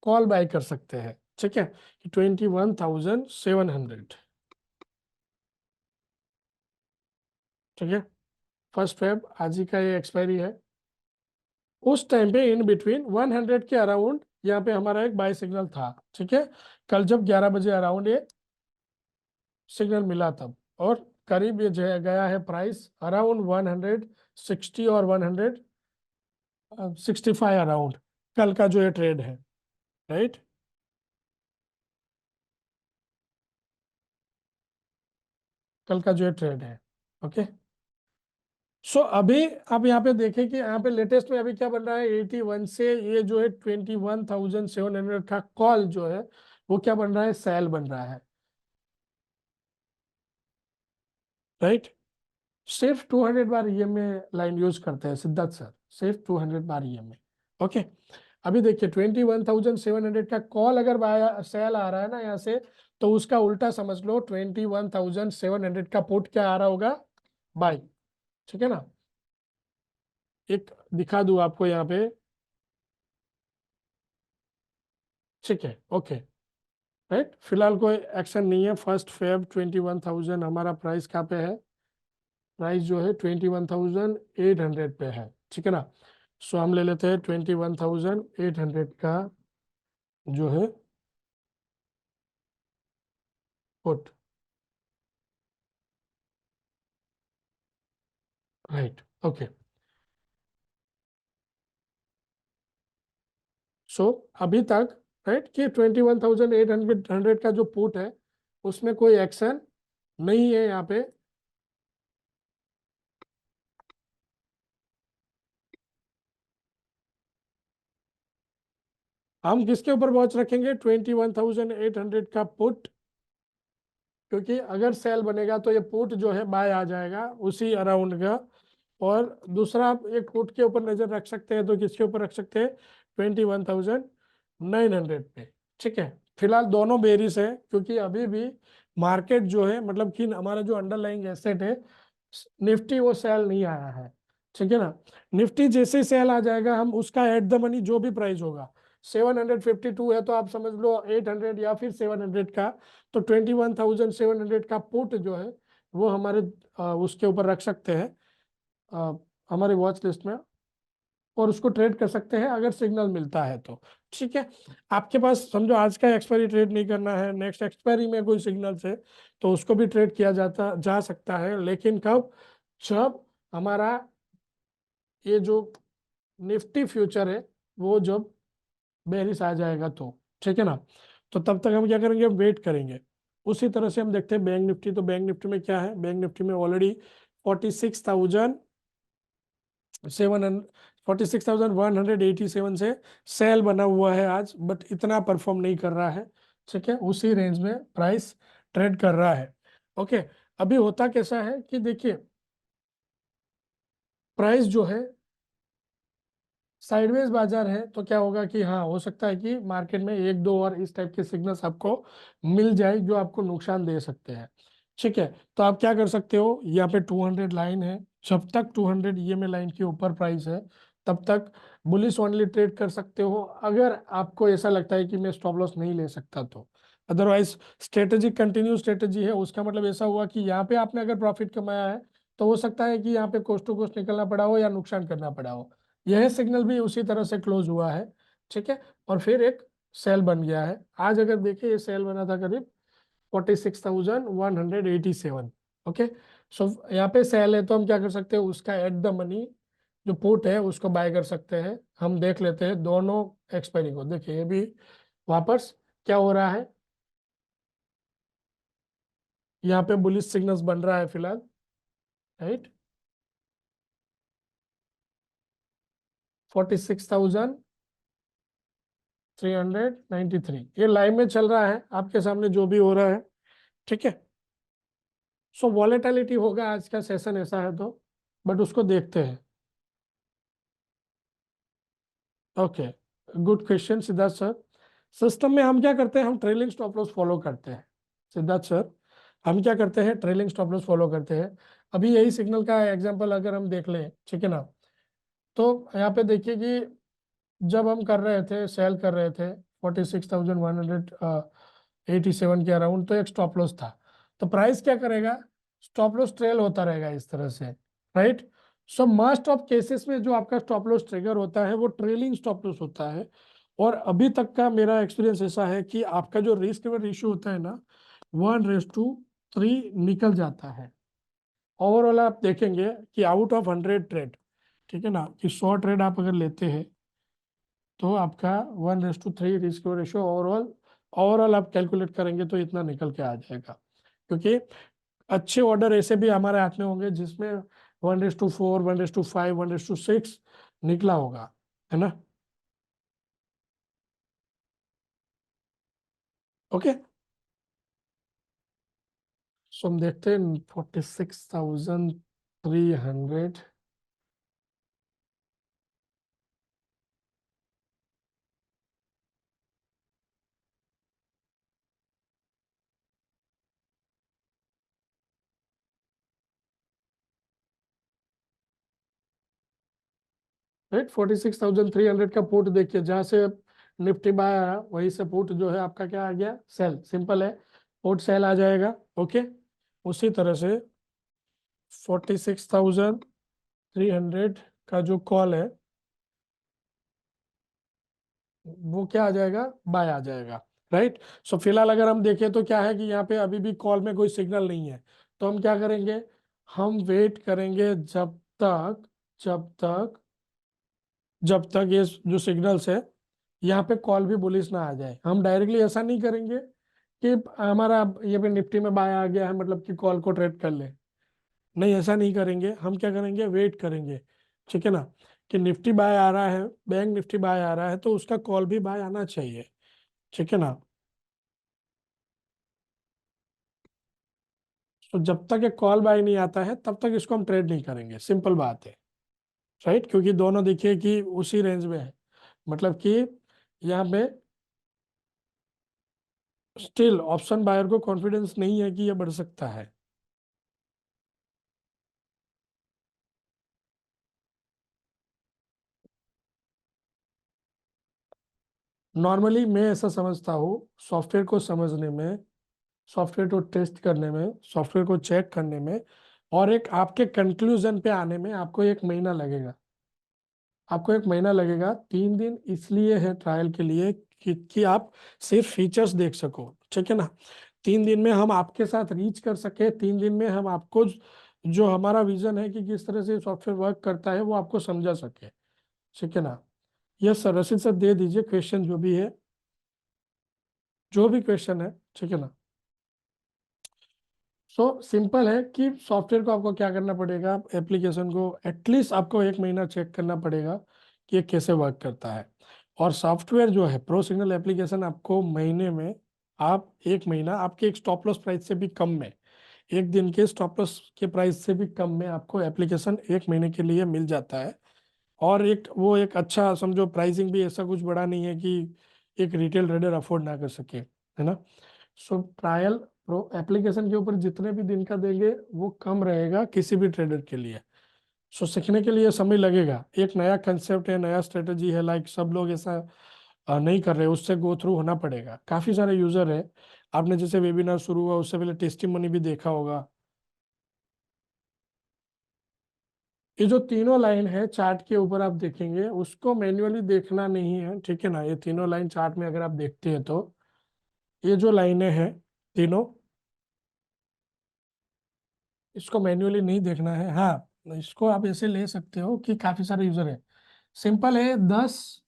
कॉल बाय कर सकते हैं। ठीक है, 21,700। ठीक है, 1 फेब आज ही का ये एक्सपायरी है। उस टाइम पे इन बिटवीन 100 के अराउंड यहाँ पे हमारा एक बाय सिग्नल था। ठीक है, कल जब 11 बजे अराउंड ये सिग्नल मिला तब, और करीब ये जो है गया है प्राइस अराउंड 160 और 165 अराउंड, कल का जो ये ट्रेड है। राइट, कल का जो ये ट्रेड है। ओके, सो अभी आप यहाँ पे देखें कि यहाँ पे लेटेस्ट में अभी क्या बन रहा है, 81 से ये जो है 21,700 का कॉल जो है वो क्या बन रहा है, सेल बन रहा है। राइट, सिर्फ 200 बार ईएमए लाइन यूज करते हैं सिद्धार्थ सर, सिर्फ 200 बार ईएमए। ओके, अभी देखिए 21,700 का कॉल अगर सेल आ रहा है ना यहाँ से, तो उसका उल्टा समझ लो 21,700 का पुट क्या आ रहा होगा, बाय। ठीक है ना, एक दिखा दूं आपको यहाँ पे। ठीक है, ओके, राइट, फिलहाल कोई एक्शन नहीं है। 1 फेब 21,000 हमारा प्राइस कहाँ पे है, प्राइस जो है 21,800 पे है। ठीक है ना, सो हम ले लेते हैं 21,800 का जो है पुट। राइट, ओके, सो अभी तक राइट कि 21,800 का जो पुट है उसमें कोई एक्शन नहीं है यहाँ पे। हम किसके ऊपर वॉच रखेंगे, 21,800 का पुट, क्योंकि अगर सेल बनेगा तो ये पुट जो है बाय आ जाएगा उसी अराउंड का। और दूसरा आप एक पुट के ऊपर नजर रख सकते हैं, तो किसके ऊपर रख सकते हैं, 21,900 पे। ठीक है, फिलहाल दोनों बेरिस है, क्योंकि अभी भी मार्केट जो है मतलब कि हमारा जो अंडरलाइंग एसेट है निफ्टी वो सेल नहीं आया है। ठीक है ना, निफ्टी जैसे ही सेल आ जाएगा हम उसका एट द मनी जो भी प्राइस होगा, 752 है तो आप समझ लो 800 या फिर 700 का, तो 21,700 का पुट जो है वो हमारे उसके ऊपर रख सकते हैं हमारे वॉच लिस्ट में, और उसको ट्रेड कर सकते हैं अगर सिग्नल मिलता है तो। ठीक है, आपके पास समझो आज का एक्सपायरी ट्रेड नहीं करना है, नेक्स्ट एक्सपायरी में कोई सिग्नल है तो उसको भी ट्रेड किया जा सकता है, लेकिन कब, जब हमारा ये जो निफ्टी फ्यूचर है वो जब बेरिस आ जाएगा तो। ठीक है ना, तो तब तक हम क्या करेंगे, हम वेट करेंगे। उसी तरह से हम देखते हैं बैंक निफ्टी। तो बैंक निफ्टी में क्या है, बैंक निफ्टी में ऑलरेडी 46,187 से सेल बना हुआ है आज, बट इतना परफॉर्म नहीं कर रहा है। ठीक है, उसी रेंज में प्राइस ट्रेड कर रहा है। ओके, अभी होता कैसा है कि देखिए प्राइस जो है साइडवेज बाजार है तो क्या होगा कि हाँ, हो सकता है कि मार्केट में एक दो और इस टाइप के सिग्नल्स आपको मिल जाए जो आपको नुकसान दे सकते हैं। ठीक है, तो आप क्या कर सकते हो, यहाँ पे 200 लाइन है, जब तक 200 ईएमए लाइन के ऊपर प्राइस है तब तक बुलिश ओनली ट्रेड कर सकते हो, अगर आपको ऐसा लगता है कि मैं स्टॉप लॉस नहीं ले सकता तो। अदरवाइज स्ट्रेटेजी कंटिन्यू स्ट्रेटेजी है, उसका मतलब ऐसा हुआ कि यहाँ पे आपने अगर प्रॉफिट कमाया है तो हो सकता है कि यहाँ पे कोस्ट टू कोस्ट निकलना पड़ा हो या नुकसान करना पड़ा हो। यह सिग्नल भी उसी तरह से क्लोज हुआ है। ठीक है, और फिर एक सेल बन गया है। आज अगर देखिए ये सेल बना था करीब 46,187। ओके, सो यहाँ पे सेल है तो हम क्या कर सकते हैं, उसका एट द मनी जो पुट है उसको बाय कर सकते हैं। हम देख लेते हैं दोनों एक्सपायरी को। देखिए ये भी वापस क्या हो रहा है, यहाँ पे बुलिश सिग्नल्स बन रहा है फिलहाल, राइट। 46,393 ये लाइव में चल रहा है आपके सामने जो भी हो रहा है। ठीक है, सो वॉलेटिलिटी होगा आज का सेशन ऐसा है तो, बट उसको देखते हैं। Okay, good question Siddharth sir. System में हम क्या करते हैं, हम ट्रेलिंग स्टॉप लॉस फॉलो करते हैं। सिद्धार्थ सर, हम क्या करते हैं, ट्रेलिंग स्टॉप लॉस फॉलो करते हैं। अभी यही सिग्नल का एग्जांपल अगर हम देख लें, ठीक है ना, तो यहाँ पे देखिए कि जब हम कर रहे थे, सेल कर रहे थे 46,187 के अराउंड, तो एक स्टॉप लॉस था। तो प्राइस क्या करेगा, स्टॉप लॉस ट्रेल होता रहेगा इस तरह से, right. So most of cases में जो आपका स्टॉप लॉस ट्रिगर होता है वो ट्रेलिंग स्टॉप लॉस होता है। और अभी तक का मेरा एक्सपीरियंस ऐसा है कि आपका जो रिस्क रिवॉर्ड रेशियो होता है ना, 1:3 निकल जाता है। ओवरऑल आप देखेंगे कि आउट ऑफ 100 ट्रेड, ठीक है ना, कि 100 ट्रेड आप अगर लेते हैं तो आपका 1:3 रिस्क रेशियो ओवरऑल, ओवरऑल आप कैलकुलेट करेंगे तो इतना निकल के आ जाएगा। क्योंकि अच्छे ऑर्डर ऐसे भी हमारे हाथ में होंगे जिसमें 1:4, 1:5, 1:6 निकला होगा, है ना। ओके, सो हम देखते हैं 46,300। राइट, 46,300 का पुट देखिए, जहां से निफ्टी बाय आया वहीं से पुट जो है आपका क्या आ गया, सेल। सिंपल है, पुट सेल आ जाएगा। ओके, उसी तरह से 46,300 का जो कॉल है वो क्या आ जाएगा, बाय आ जाएगा, राइट। सो फिलहाल अगर हम देखें तो क्या है कि यहाँ पे अभी भी कॉल में कोई सिग्नल नहीं है, तो हम क्या करेंगे, हम वेट करेंगे जब तक जब तक ये जो सिग्नल्स है यहाँ पे कॉल भी बुलिश ना आ जाए। हम डायरेक्टली ऐसा नहीं करेंगे कि हमारा ये पे निफ्टी में बाय आ गया है मतलब कि कॉल को ट्रेड कर ले, नहीं ऐसा नहीं करेंगे। हम क्या करेंगे, वेट करेंगे, ठीक है ना, कि निफ्टी बाय आ रहा है, बैंक निफ्टी बाय आ रहा है तो उसका कॉल भी बाय आना चाहिए, ठीक है ना। तो जब तक ये कॉल बाय नहीं आता है तब तक इसको हम ट्रेड नहीं करेंगे, सिंपल बात है, राइट। क्योंकि दोनों देखिए कि उसी रेंज में है, मतलब कि यहाँ पे स्टिल ऑप्शन बायर को कॉन्फिडेंस नहीं है कि ये बढ़ सकता है। नॉर्मली मैं ऐसा समझता हूँ, सॉफ्टवेयर को समझने में, सॉफ्टवेयर को टेस्ट करने में, सॉफ्टवेयर को चेक करने में और एक आपके कंक्लूजन पे आने में आपको 1 महीना लगेगा। आपको 1 महीना लगेगा। 3 दिन इसलिए है ट्रायल के लिए कि आप सिर्फ फीचर्स देख सको, ठीक है ना। 3 दिन में हम आपके साथ रीच कर सके, 3 दिन में हम आपको जो हमारा विजन है कि किस तरह से सॉफ्टवेयर वर्क करता है वो आपको समझा सके, ठीक है ना। यस सर, रशीद सर दे दीजिए क्वेश्चन जो भी है, जो भी क्वेश्चन है, ठीक है ना। सो सिंपल है कि सॉफ्टवेयर को आपको क्या करना पड़ेगा, एप्लीकेशन को एटलीस्ट आपको 1 महीना चेक करना पड़ेगा कि ये कैसे वर्क करता है। और सॉफ्टवेयर जो है प्रो सिग्नल एप्लीकेशन आपको महीने में, आप 1 महीना आपके एक स्टॉप लॉस प्राइस से भी कम में, एक दिन के स्टॉप लॉस के प्राइस से भी कम में आपको एप्लीकेशन 1 महीने के लिए मिल जाता है। और एक वो एक अच्छा समझो प्राइसिंग भी ऐसा कुछ बड़ा नहीं है कि एक रिटेल ट्रेडर अफोर्ड ना कर सके, है ना। सो ट्रायल प्रो एप्लीकेशन के ऊपर जितने भी दिन का देंगे वो कम रहेगा किसी भी ट्रेडर के लिए। सो सीखने के लिए समय लगेगा, एक नया कंसेप्ट है, नया स्ट्रेटजी है, लाइक सब लोग ऐसा नहीं कर रहे, उससे गो थ्रू होना पड़ेगा। काफी सारे यूजर है, आपने जैसे वेबिनार शुरू हुआ उससे पहले टेस्टिमनी भी देखा होगा। ये जो तीनों लाइन है चार्ट के ऊपर आप देखेंगे, उसको मैन्युअली देखना नहीं है, ठीक है ना। ये तीनों लाइन चार्ट में अगर आप देखते हैं तो ये जो लाइनें हैं तीनों, इसको मैन्युअली नहीं देखना है। हाँ, इसको आप ऐसे ले सकते हो कि काफी सारे यूजर है, सिंपल है। 10,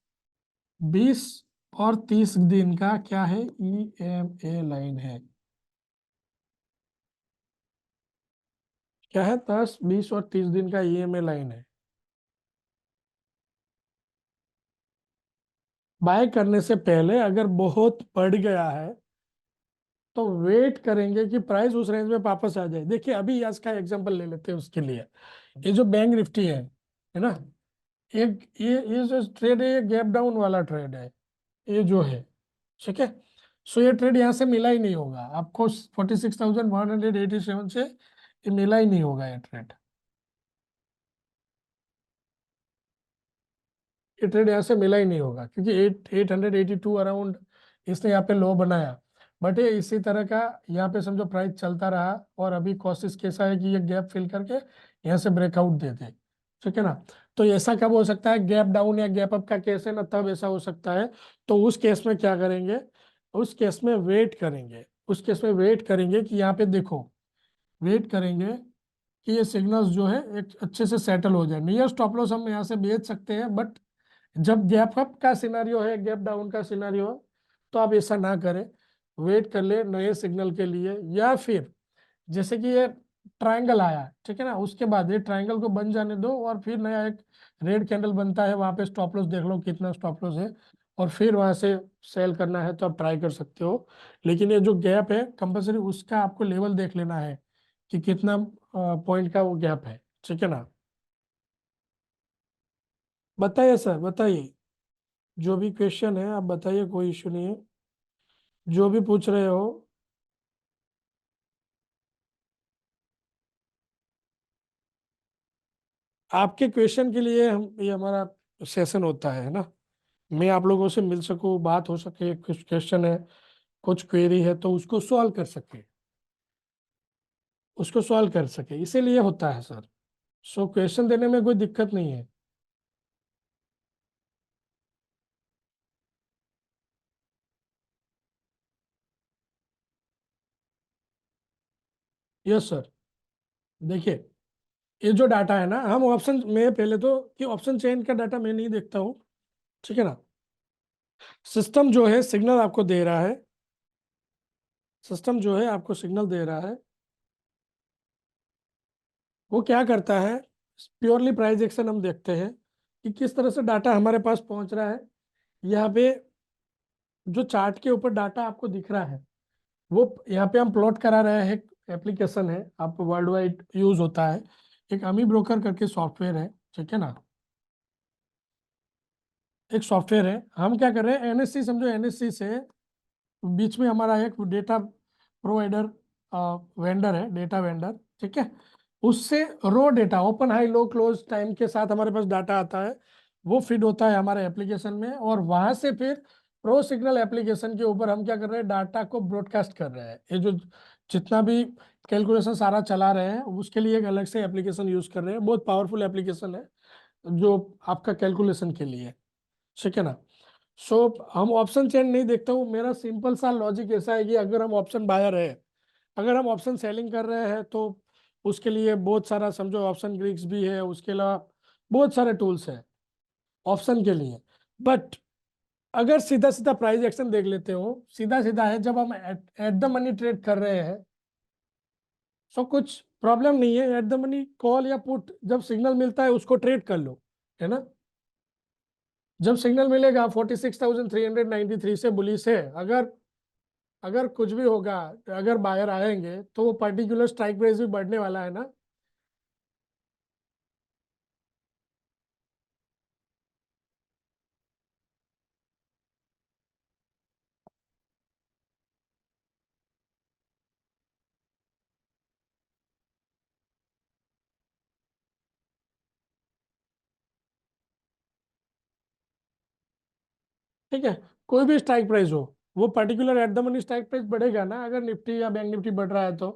20 और 30 दिन का क्या है, EMA लाइन है। क्या है, 10, 20 और 30 दिन का EMA लाइन है। बाय करने से पहले अगर बहुत बढ़ गया है तो वेट करेंगे कि प्राइस उस रेंज में वापस आ जाए। देखिए अभी आज का एग्जांपल ले लेते हैं उसके लिए। ये जो बैंक निफ्टी है ना, एक ये जो ट्रेड है ये गैप डाउन वाला ट्रेड है, ये जो है, ठीक है। सो ये ट्रेड यहाँ से मिला ही नहीं होगा आपको, 46,187 से ये मिला ही नहीं होगा ये ट्रेड। ये ट्रेड यहाँ से मिला ही नहीं होगा क्योंकि 882 अराउंड इसने यहाँ पे लो बनाया। बट ये इसी तरह का यहाँ पे समझो प्राइस चलता रहा, और अभी कोशिश कैसा है कि ये गैप फिल करके यहाँ से ब्रेकआउट दे दे, ठीक है ना। तो ऐसा कब हो सकता है, गैप डाउन या गैप अप का केस है ना, तब ऐसा हो सकता है। तो उस केस में क्या करेंगे, उस केस में वेट करेंगे, उस केस में वेट करेंगे कि यहाँ पे देखो, वेट करेंगे कि ये सिग्नल्स जो है एक अच्छे से सेटल हो जाए। नियर स्टॉप लॉस हम यहाँ से बेच सकते हैं, बट जब गैप अप का सिनारियो है, गैप डाउन का सिनारियो है, तो आप ऐसा ना करें, वेट कर ले नए सिग्नल के लिए। या फिर जैसे कि ये ट्रायंगल आया, ठीक है ना, उसके बाद ये ट्रायंगल को बन जाने दो और फिर नया एक रेड कैंडल बनता है, वहां पे स्टॉप लॉस देख लो कितना स्टॉप लॉस है, और फिर वहां से सेल करना है तो आप ट्राई कर सकते हो। लेकिन ये जो गैप है कंपलसरी उसका आपको लेवल देख लेना है कि कितना पॉइंट का वो गैप है, ठीक है ना। बताइए सर, बताइए, जो भी क्वेश्चन है आप बताइए, कोई इशू नहीं है, जो भी पूछ रहे हो। आपके क्वेश्चन के लिए हम, ये हमारा सेशन होता है ना, मैं आप लोगों से मिल सकूं, बात हो सके, कुछ क्वेश्चन है, कुछ क्वेरी है तो उसको सॉल्व कर सके, उसको सॉल्व कर सके, इसीलिए होता है सर। सो क्वेश्चन देने में कोई दिक्कत नहीं है। Yes sir. देखिए ये जो डाटा है ना, हम ऑप्शन में पहले तो कि ऑप्शन चेन का डाटा मैं नहीं देखता हूँ, ठीक है ना। सिस्टम जो है सिग्नल आपको दे रहा है, सिस्टम जो है आपको सिग्नल दे रहा है, वो क्या करता है, प्योरली प्राइस एक्शन हम देखते हैं कि किस तरह से डाटा हमारे पास पहुंच रहा है। यहाँ पे जो चार्ट के ऊपर डाटा आपको दिख रहा है, वो यहाँ पे हम प्लॉट करा रहे हैं। एप्लीकेशन है, आप वर्ल्ड वाइड यूज होता है, एक अमी ब्रोकर करके सॉफ्टवेयर है, ठीक है ना। एक सॉफ्टवेयर है, हम क्या कर रहे हैं, NSC समझो, NSC से बीच में हमारा एक डेटा प्रोवाइडर वेंडर है, डेटा वेंडर, ठीक है। उससे raw data open high low close time के साथ हमारे पास डाटा आता है, वो फीड होता है हमारे एप्लीकेशन में, और वहां से फिर प्रो सिग्नल एप्लीकेशन के ऊपर हम क्या कर रहे हैं, डाटा को ब्रॉडकास्ट कर रहे हैं। ये जो जितना भी कैलकुलेशन सारा चला रहे हैं उसके लिए एक अलग से एप्लीकेशन यूज कर रहे हैं, बहुत पावरफुल एप्लीकेशन है जो आपका कैलकुलेशन के लिए, ठीक है ना। सो हम ऑप्शन चेन नहीं देखता हूँ, मेरा सिंपल सा लॉजिक ऐसा है कि अगर हम ऑप्शन बायर है, अगर हम ऑप्शन सेलिंग कर रहे हैं तो उसके लिए बहुत सारा समझो ऑप्शन ग्रीक्स भी है, उसके अलावा बहुत सारे टूल्स हैं ऑप्शन के लिए। बट अगर सीधा सीधा प्राइस एक्शन देख लेते हो, सीधा सीधा है, जब हम एट द मनी ट्रेड कर रहे हैं सो कुछ प्रॉब्लम नहीं है, एट द मनी कॉल या पुट जब सिग्नल मिलता है उसको ट्रेड कर लो, है ना। जब सिग्नल मिलेगा 46,393 से बुलिश है, अगर अगर कुछ भी होगा, अगर बायर आएंगे तो वो पर्टिकुलर स्ट्राइक प्राइस भी बढ़ने वाला है ना। ठीक है, कोई भी स्ट्राइक प्राइस हो, वो particular at the money strike price बढ़ेगा ना अगर निफ्टी या बैंक निफ्टी बढ़ रहा है तो।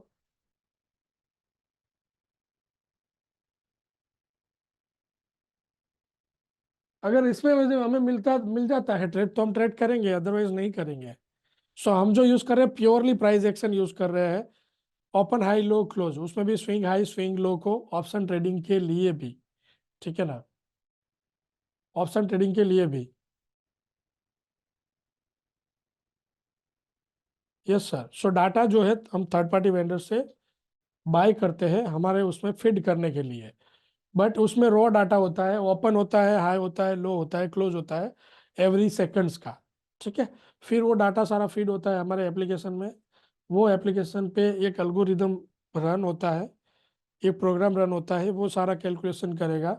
अगर इसमें वैसे हमें मिल जाता है ट्रेड तो हम ट्रेड करेंगे, अदरवाइज नहीं करेंगे। सो हम जो यूज कर रहे हैं प्योरली प्राइस एक्शन यूज कर रहे हैं। ओपन हाई लो क्लोज, उसमें भी स्विंग हाई स्विंग लो को ऑप्शन ट्रेडिंग के लिए भी। ठीक है ना, ऑप्शन ट्रेडिंग के लिए भी। यस सर, सो डाटा जो है हम थर्ड पार्टी वेंडर से बाय करते हैं हमारे उसमें फीड करने के लिए। बट उसमें रॉ डाटा होता है, ओपन होता है, हाई होता है, लो होता है, क्लोज होता है, एवरी सेकंड्स का। ठीक है, फिर वो डाटा सारा फीड होता है हमारे एप्लीकेशन में। वो एप्लीकेशन पे एक एल्गोरिदम रन होता है, एक प्रोग्राम रन होता है, वो सारा कैलकुलेशन करेगा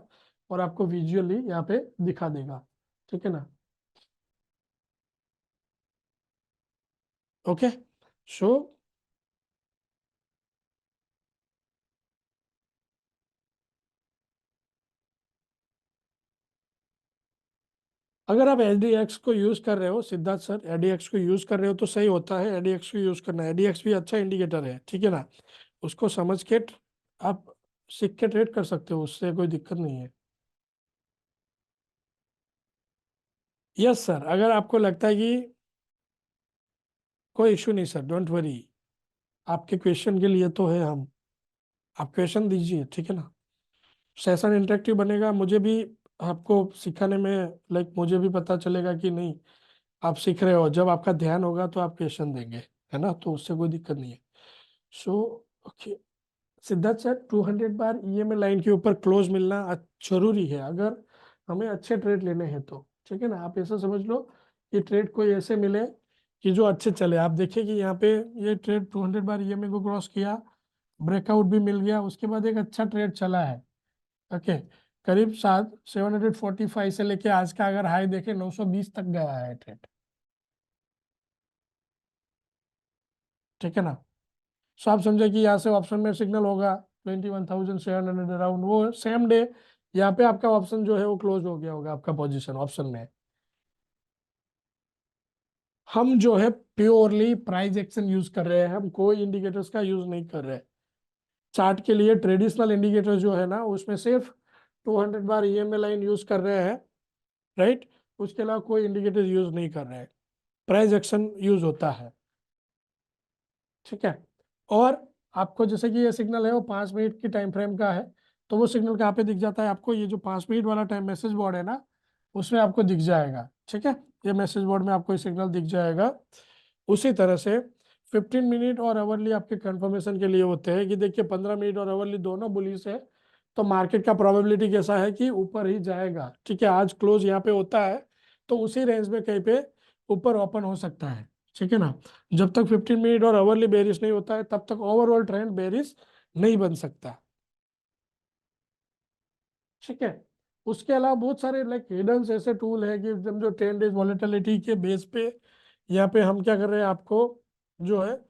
और आपको विजुअली यहाँ पे दिखा देगा। ठीक है ना। ओके, सो अगर आप एच को यूज कर रहे हो सिद्धार्थ सर, एडीएक्स को यूज कर रहे हो तो सही होता है, एडीएक्स को यूज करना है। एडीएक्स भी अच्छा इंडिकेटर है, ठीक है ना। उसको समझ के आप सीख के ट्रेड कर सकते हो, उससे कोई दिक्कत नहीं है। यस सर, अगर आपको लगता है कि कोई इशू नहीं सर, डोंट वरी। आपके क्वेश्चन के लिए तो है हम। आप क्वेश्चन दीजिए, ठीक है ना। सेशन इंटरेक्टिव बनेगा, मुझे भी आपको सिखाने में लाइक मुझे भी पता चलेगा कि नहीं आप सीख रहे हो। जब आपका ध्यान होगा तो आप क्वेश्चन देंगे, है ना, तो उससे कोई दिक्कत नहीं है। सो ओके सिद्धार्थ सर, 200 बार ईएमए लाइन के ऊपर क्लोज मिलना जरूरी है अगर हमें अच्छे ट्रेड लेने हैं तो। ठीक है ना, आप ऐसा समझ लो कि ट्रेड कोई ऐसे मिले कि जो अच्छे चले। आप देखिए कि यहाँ पे ये ट्रेड 200 बार ईएमए को क्रॉस किया, ब्रेकआउट भी मिल गया, उसके बाद एक अच्छा ट्रेड चला है। ओके, करीब 745 से लेके आज का अगर हाई देखे 920 तक गया है ट्रेड। ठीक है ना। सो आप समझे कि यहाँ से ऑप्शन में सिग्नल होगा 21,700 अराउंड, वो सेम डे यहाँ पे आपका ऑप्शन जो है वो क्लोज हो गया होगा, आपका पोजीशन ऑप्शन में। हम जो है प्योरली प्राइस एक्शन यूज कर रहे हैं, हम कोई इंडिकेटर्स का यूज नहीं कर रहे हैं। चार्ट के लिए ट्रेडिशनल इंडिकेटर जो है ना उसमें सिर्फ 200 बार ईएमए लाइन यूज कर रहे हैं, राइट। उसके अलावा कोई इंडिकेटर यूज नहीं कर रहे हैं, प्राइस एक्शन यूज होता है। ठीक है, और आपको जैसे कि ये सिग्नल है वो 5 मिनट की टाइम फ्रेम का है, तो वो सिग्नल कहाँ पे दिख जाता है आपको, ये जो 5 मिनट वाला टाइम मैसेज बोर्ड है ना उसमें आपको दिख जाएगा। ठीक है, ये मैसेज बोर्ड में आपको ये सिग्नल दिख जाएगा। उसी तरह से 15 मिनट और आवरली आपके कंफर्मेशन के लिए होते हैं कि देखिए 15 मिनट और आवरली दोनों बुलिश है, तो मार्केट का प्रोबेबिलिटी कैसा है कि ऊपर ही जाएगा। ठीक है, आज क्लोज यहाँ पे होता है तो उसी रेंज में कहीं पे ऊपर ओपन हो सकता है। ठीक है ना, जब तक 15 मिनट और आवरली बेरिश नहीं होता है तब तक ओवरऑल ट्रेंड बेरिश नहीं बन सकता। ठीक है, उसके अलावा बहुत सारे लाइक हिडन ऐसे टूल है कि एकदम जो 10 डेज वॉलेटिलिटी के बेस पे यहाँ पे हम क्या कर रहे हैं, आपको जो है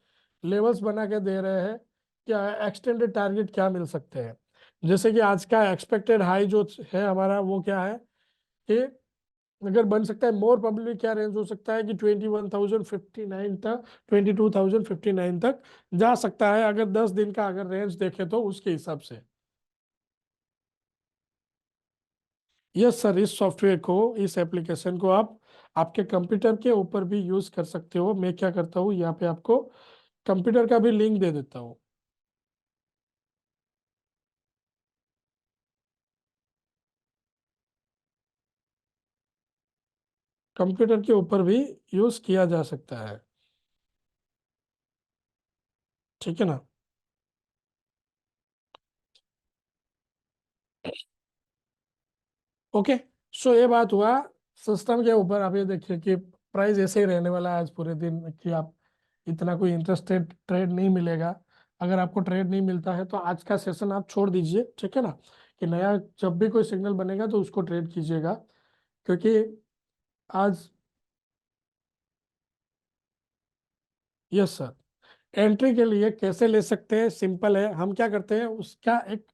लेवल्स बना के दे रहे हैं क्या एक्सटेंडेड टारगेट क्या मिल सकते हैं। जैसे कि आज का एक्सपेक्टेड हाई जो है हमारा वो क्या है कि अगर बन सकता है मोर प्रोबेबली क्या रेंज हो सकता है कि 21,059 तक, 22,059 तक जा सकता है अगर 10 दिन का अगर रेंज देखे तो उसके हिसाब से। यस सर, इस सॉफ्टवेयर को, इस एप्लीकेशन को आप आपके कंप्यूटर के ऊपर भी यूज कर सकते हो। मैं क्या करता हूँ यहाँ पे आपको कंप्यूटर का भी लिंक दे देता हूँ। कंप्यूटर के ऊपर भी यूज किया जा सकता है। ठीक है ना। ओके, सो ये बात हुआ सिस्टम के ऊपर। आप ये देखिए कि प्राइस ऐसे ही रहने वाला है आज पूरे दिन, कि आप इतना कोई इंटरेस्टेड ट्रेड नहीं मिलेगा। अगर आपको ट्रेड नहीं मिलता है तो आज का सेशन आप छोड़ दीजिए, ठीक है ना। कि नया जब भी कोई सिग्नल बनेगा तो उसको ट्रेड कीजिएगा, क्योंकि आज। यस सर, एंट्री के लिए कैसे ले सकते हैं, सिंपल है। हम क्या करते हैं उसका एक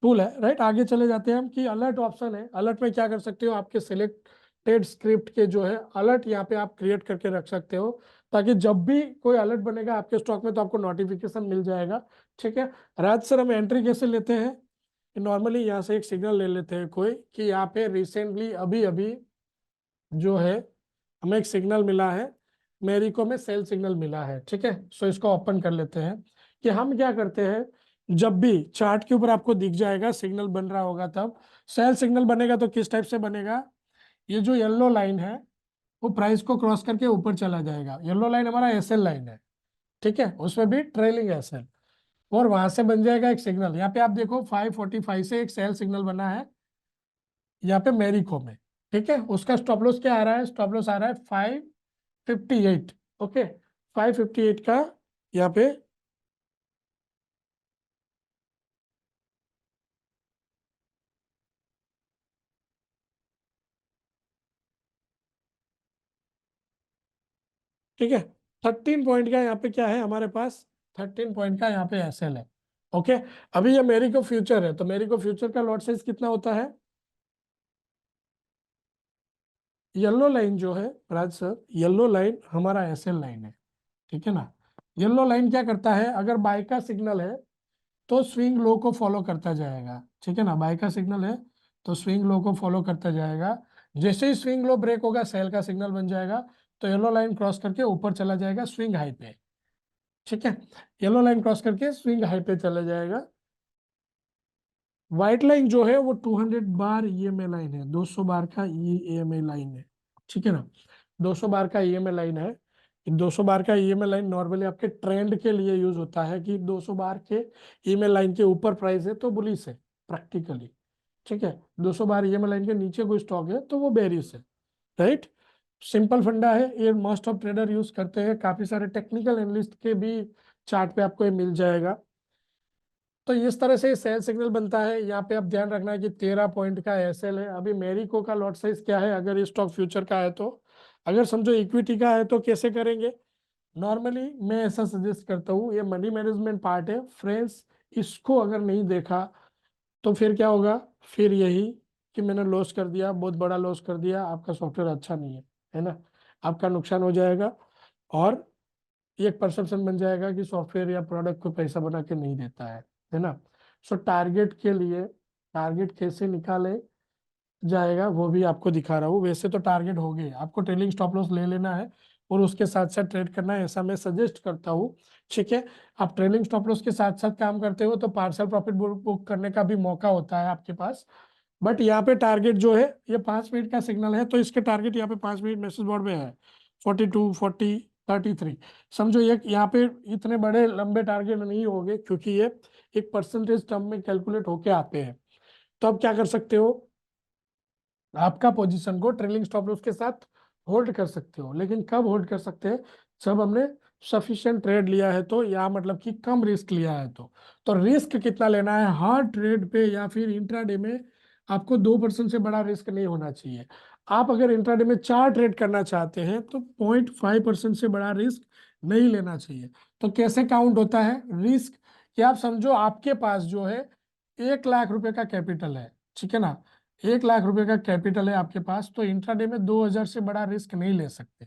टूल है, राइट। आगे चले जाते हैं हम कि अलर्ट ऑप्शन है। अलर्ट में क्या कर सकते हो, आपके सिलेक्ट ट्रेड स्क्रिप्ट के जो है अलर्ट यहाँ पे आप क्रिएट करके रख सकते हो, ताकि जब भी कोई अलर्ट बनेगा आपके स्टॉक में तो आपको नोटिफिकेशन मिल जाएगा। ठीक है। राज सर, हम एंट्री कैसे लेते हैं? नॉर्मली यहाँ से एक सिग्नल ले लेते हैं कोई कि यहाँ पे रिसेंटली अभी अभी जो है हमें एक सिग्नल मिला है, मेरिको में सेल सिग्नल मिला है। ठीक है। सो इसको ओपन कर लेते हैं कि हम क्या करते हैं, जब भी चार्ट के ऊपर आपको दिख जाएगा सिग्नल बन रहा होगा, तब सेल सिग्नल बनेगा तो किस टाइप से बनेगा, ये जो येलो लाइन है वो प्राइस को क्रॉस करके ऊपर चला जाएगा। येलो लाइन हमारा एसएल लाइन है। ठीक है। उसमें भी ट्रेलिंग एसएल, और वहां से बन जाएगा एक सिग्नल। यहाँ पे आप देखो 545 से एक सेल सिग्नल बना है यहाँ पे मेरिको में। ठीक है। उसका स्टॉप लॉस क्या आ रहा है? स्टॉप लॉस आ रहा है 558। ओके, 558 का यहाँ पे। ठीक है। 13 पॉइंट का यहाँ पे क्या है हमारे पास? 13 पॉइंट का यहाँ पे एसएल है। ओके। अभी ये मेरिको फ्यूचर है, तो मेरिको फ्यूचर का लॉट साइज कितना होता है? येलो लाइन जो है राज सर, येलो लाइन हमारा एसएल लाइन है। ठीक है ना। येलो लाइन क्या करता है, अगर बाय का सिग्नल है तो स्विंग लो को फॉलो करता जाएगा। ठीक है ना। बाय का सिग्नल है तो स्विंग लो को फॉलो करता जाएगा। जैसे ही स्विंग लो ब्रेक होगा सेल का सिग्नल बन जाएगा, तो येलो लाइन क्रॉस करके ऊपर चला जाएगा स्विंग हाई पे। ठीक है। येलो लाइन क्रॉस करके स्विंग हाई पे चला जाएगा। व्हाइट लाइन जो है वो 200 बार ईएमए लाइन है, 200 बार का ईएमए लाइन है। ठीक है ना। 200 बार का ईएमए लाइन है। 200 बार का ईएमए लाइन नॉर्मली आपके ट्रेंड के लिए यूज होता है कि 200 बार के ईएमए लाइन के ऊपर प्राइस है तो बुलिश है प्रैक्टिकली। ठीक है। 200 बार ईएमए लाइन के नीचे कोई स्टॉक है तो वो बेरिश है। राइट। सिंपल फंडा है ये, मोस्ट ऑफ ट्रेडर यूज करते हैं। काफी सारे टेक्निकल एनालिस्ट के भी चार्ट पे आपको ये मिल जाएगा। तो इस तरह से सेल सिग्नल बनता है। यहाँ पे आप ध्यान रखना है कि 13 पॉइंट का एसएल है। अभी मेरिको का लॉट साइज क्या है अगर स्टॉक फ्यूचर का है तो? अगर समझो इक्विटी का है तो कैसे करेंगे? नॉर्मली मैं ऐसा सजेस्ट करता हूँ, ये मनी मैनेजमेंट पार्ट है फ्रेंड्स, इसको अगर नहीं देखा तो फिर क्या होगा, फिर यही कि मैंने लॉस कर दिया, बहुत बड़ा लॉस कर दिया, आपका सॉफ्टवेयर अच्छा नहीं है ना, आपका नुकसान हो जाएगा। और एक परसेप्शन बन जाएगा कि सॉफ्टवेयर या प्रोडक्ट को पैसा बना के नहीं देता है ना। सो टारगेट के लिए, टारगेट कैसे निकाले जाएगा वो भी आपको दिखा रहा हूँ। वैसे तो टारगेट हो गए, आपको ट्रेलिंग स्टॉप लॉस ले लेना है और उसके साथ साथ ट्रेड करना है, ऐसा मैं सजेस्ट करता हूँ। ठीक है। आप ट्रेलिंग स्टॉप लॉस के साथ साथ काम करते हो तो पार्शियल प्रॉफिट बुक करने का भी मौका होता है आपके पास। बट यहाँ पे टारगेट जो है, ये 5 मिनट का सिग्नल है तो इसके टारगेट यहाँ पे 5 मिनट मैसेज बोर्ड में है 42, 40, 33। समझो ये यहाँ पे इतने बड़े लंबे टारगेट नहीं होंगे क्योंकि ये एक परसेंटेज टर्म में कैलकुलेट होके आते हैं। तो आप क्या कर सकते हो, आपका पोजीशन को ट्रेलिंग स्टॉप लॉस के साथ होल्ड कर सकते हो। लेकिन कब होल्ड कर सकते हैं? जब हमने सफिशिएंट ट्रेड लिया है तो, या मतलब कि कम रिस्क लिया है तो रिस्क कितना लेना है हर ट्रेड पे या फिर इंट्राडे में? आपको 2% से बड़ा रिस्क नहीं होना चाहिए। आप अगर इंट्राडे में 4 ट्रेड करना चाहते हैं तो 0.5% से बड़ा रिस्क नहीं लेना चाहिए। तो कैसे काउंट होता है रिस्क? कि आप समझो आपके पास जो है 1 लाख रुपए का कैपिटल है। ठीक है ना। 1 लाख रुपए का कैपिटल है आपके पास, तो इंट्राडे में 2,000 से बड़ा रिस्क नहीं ले सकते।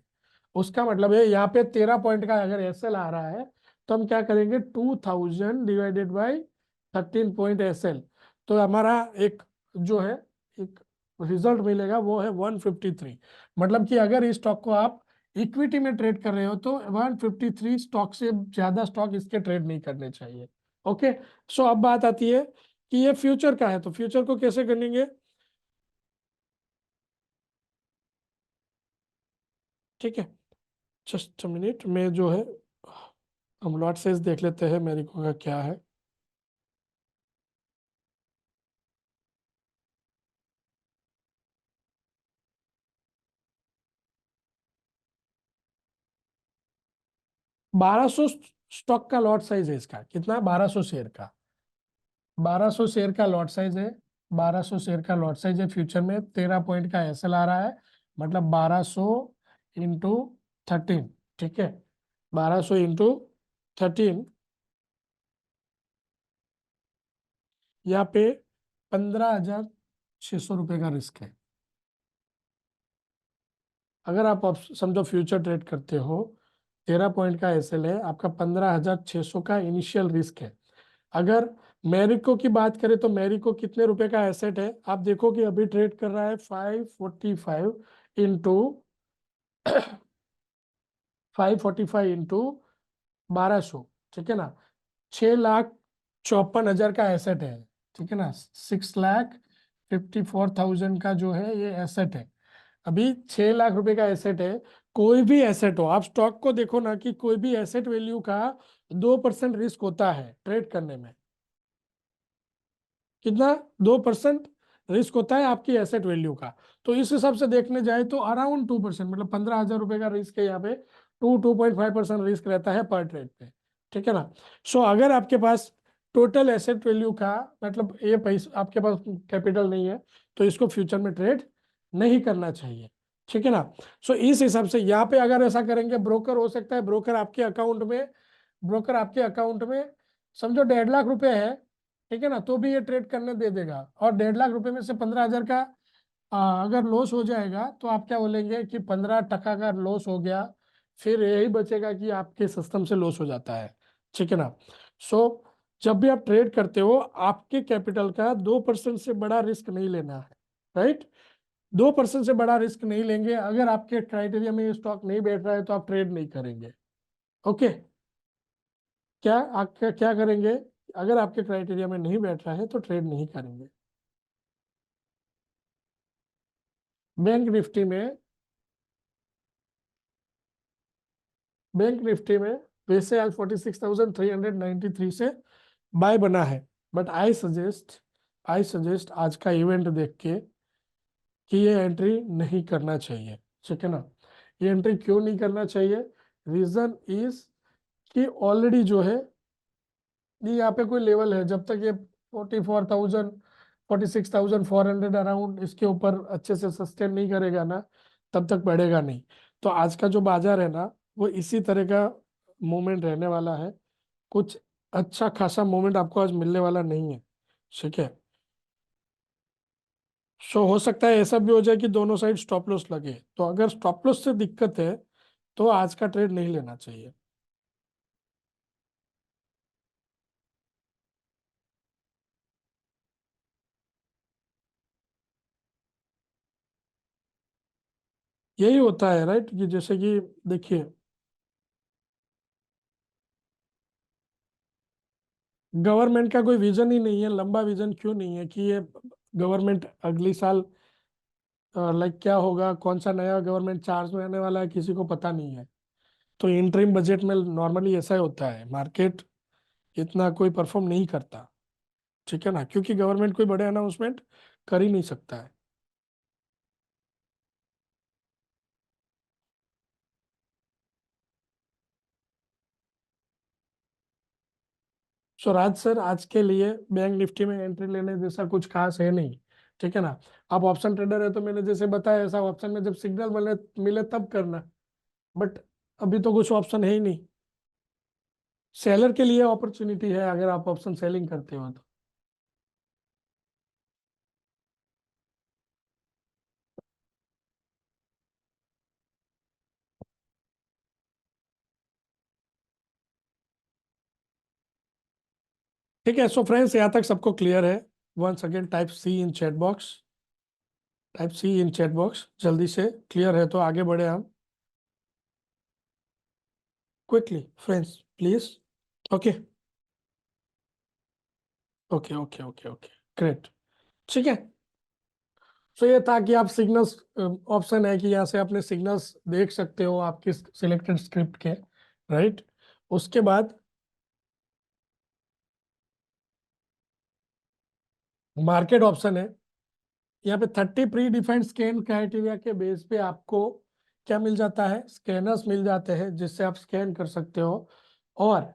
उसका मतलब है यहाँ पे 13 पॉइंट का अगर एसएल आ रहा है तो हम क्या करेंगे, 2000 डिवाइडेड बाई 13 पॉइंट एसएल। तो हमारा एक जो है एक रिजल्ट मिलेगा वो है 153। मतलब कि अगर इस स्टॉक को आप इक्विटी में ट्रेड कर रहे हो तो 153 स्टॉक से ज्यादा स्टॉक इसके ट्रेड नहीं करने चाहिए। ओके। सो अब बात आती है कि ये फ्यूचर का है तो फ्यूचर को कैसे करेंगे? ठीक है। जस्ट मिनट में जो है हम लॉट साइज देख लेते हैं मेरिको का क्या है। 1200 स्टॉक का लॉट साइज है इसका। कितना? 1200 शेयर का। 1200 शेयर का लॉट साइज है। 1200 शेयर का लॉट साइज है फ्यूचर में। 13 पॉइंट का एसएल आ रहा है। मतलब 1200 इंटू 13। ठीक है। 1200 इंटू 13, यहाँ पे 15,600 रुपये का रिस्क है। अगर आप समझो फ्यूचर ट्रेड करते हो, 13 पॉइंट का एसएल है, आपका 15,600 का इनिशियल रिस्क है। अगर मैरिको की बात करें तो मैरिको कितने रुपए का एसेट है, आप देखो कि अभी ट्रेड कर रहा है 545 इंटू 1200, ठीक है ना। 6,54,000 का एसेट है, ठीक है ना। 6,54,000 का जो है ये एसेट है। अभी 6 लाख रुपए का एसेट है। कोई भी एसेट हो, आप स्टॉक को देखो ना, कि कोई भी एसेट वैल्यू का 2% रिस्क होता है ट्रेड करने में। कितना? 2% रिस्क होता है आपकी एसेट वैल्यू का। तो इस हिसाब से देखने जाए तो अराउंड 2%, मतलब 15,000 रुपए का रिस्क है यहाँ पे। 2.5% रिस्क रहता है पर ट्रेड पे, ठीक है ना। सो अगर आपके पास टोटल एसेट वैल्यू का मतलब ये पैसा आपके पास कैपिटल नहीं है, तो इसको फ्यूचर में ट्रेड नहीं करना चाहिए, ठीक है ना। सो इस हिसाब से यहाँ पे अगर ऐसा करेंगे, ब्रोकर हो सकता है ब्रोकर आपके अकाउंट में समझो 1.5 लाख रुपए है, ठीक है ना, तो भी ये ट्रेड करने दे देगा। और 1.5 लाख रुपए में से 15,000 का अगर लॉस हो जाएगा तो आप क्या बोलेंगे कि 15% का लॉस हो गया, फिर यही बचेगा कि आपके सिस्टम से लॉस हो जाता है, ठीक है ना। सो जब भी आप ट्रेड करते हो, आपके कैपिटल का 2% से बड़ा रिस्क नहीं लेना है, राइट। 2% से बड़ा रिस्क नहीं लेंगे। अगर आपके क्राइटेरिया में ये स्टॉक नहीं बैठ रहा है तो आप ट्रेड नहीं करेंगे, ओके। क्या आप क्या करेंगे? अगर आपके क्राइटेरिया में नहीं बैठ रहा है तो ट्रेड नहीं करेंगे। बैंक निफ्टी में बैंक निफ्टी में वैसे आज 46,393 से बाय बना है, बट आई सजेस्ट आज का इवेंट देख के कि ये एंट्री नहीं करना चाहिए, ठीक है ना। ये एंट्री क्यों नहीं करना चाहिए? रीजन इज कि ऑलरेडी जो है ये यहाँ पे कोई लेवल है, जब तक ये 46,400 अराउंड इसके ऊपर अच्छे से सस्टेन नहीं करेगा ना, तब तक बढ़ेगा नहीं। तो आज का जो बाजार है ना, वो इसी तरह का मूवमेंट रहने वाला है। कुछ अच्छा खासा मूवमेंट आपको आज मिलने वाला नहीं है, ठीक है। सो हो सकता है ऐसा भी हो जाए कि दोनों साइड स्टॉप लॉस लगे, तो अगर स्टॉप लॉस से दिक्कत है तो आज का ट्रेड नहीं लेना चाहिए। यही होता है, राइट, कि जैसे कि देखिए, गवर्नमेंट का कोई विजन ही नहीं है, लंबा विजन क्यों नहीं है कि ये गवर्नमेंट अगली साल लाइक क्या होगा, कौन सा नया गवर्नमेंट चार्ज में आने वाला है, किसी को पता नहीं है। तो इंटरिम बजट में नॉर्मली ऐसा ही होता है, मार्केट इतना कोई परफॉर्म नहीं करता, ठीक है ना, क्योंकि गवर्नमेंट कोई बड़े अनाउंसमेंट कर ही नहीं सकता है। सो राज सर, आज के लिए बैंक निफ्टी में एंट्री लेने जैसा कुछ खास है नहीं, ठीक है ना। आप ऑप्शन ट्रेडर है तो मैंने जैसे बताया, ऐसा ऑप्शन में जब सिग्नल मिले मिले तब करना, बट अभी तो कुछ ऑप्शन है ही नहीं। सेलर के लिए अपॉर्चुनिटी है अगर आप ऑप्शन सेलिंग करते हो तो। ठीक है, सो फ्रेंड्स, यहाँ तक सबको क्लियर है? Once again type C in chat box, type C in chat box, जल्दी से क्लियर है तो आगे बढ़े हम quickly, friends please. Okay okay okay okay okay, great, ठीक है। तो ये था कि आप सिग्नल्स, ऑप्शन है कि यहाँ से अपने सिग्नल्स देख सकते हो आपकी सिलेक्टेड स्क्रिप्ट के, राइट। उसके बाद मार्केट ऑप्शन है। यहाँ पे 30 प्री डिफाइंड स्कैन क्राइटेरिया के बेस पे आपको क्या मिल जाता है? स्कैनर्स मिल जाते हैं जिससे आप स्कैन कर सकते हो। और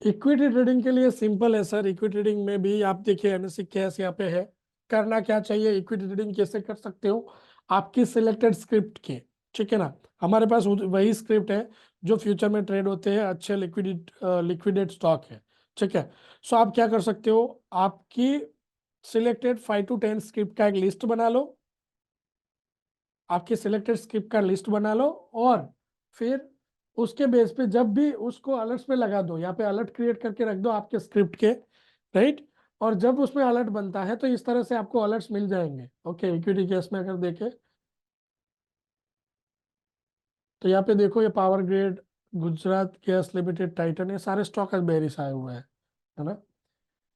इक्विटी ट्रेडिंग के लिए सिंपल है सर, इक्विटी ट्रेडिंग में भी आप देखिए एनएससी कैश यहाँ पे है। करना क्या चाहिए? इक्विटी ट्रेडिंग कैसे कर सकते हो? आपकी सिलेक्टेड स्क्रिप्ट के, ठीक है ना। हमारे पास वही स्क्रिप्ट है जो फ्यूचर में ट्रेड होते हैं, अच्छे लिक्विडेट स्टॉक है, ठीक है। सो आप क्या कर सकते हो? आपकी सिलेक्टेड 5 to 10 स्क्रिप्ट का एक लिस्ट बना लो, आपके सिलेक्टेड स्क्रिप्ट का लिस्ट बना लो, और फिर उसके बेस पे जब भी उसको अलर्ट्स पे लगा दो, यहाँ पे अलर्ट क्रिएट करके रख दो आपके स्क्रिप्ट के, राइट। और जब उसमें अलर्ट बनता है तो इस तरह से आपको अलर्ट्स मिल जाएंगे। ओके, इक्विटी केस में अगर देखें तो यहाँ पे देखो, ये power grid, Gujarat gas limited, Titan, ये सारे स्टॉक आज बेरिश आए हुए हैं, है ना।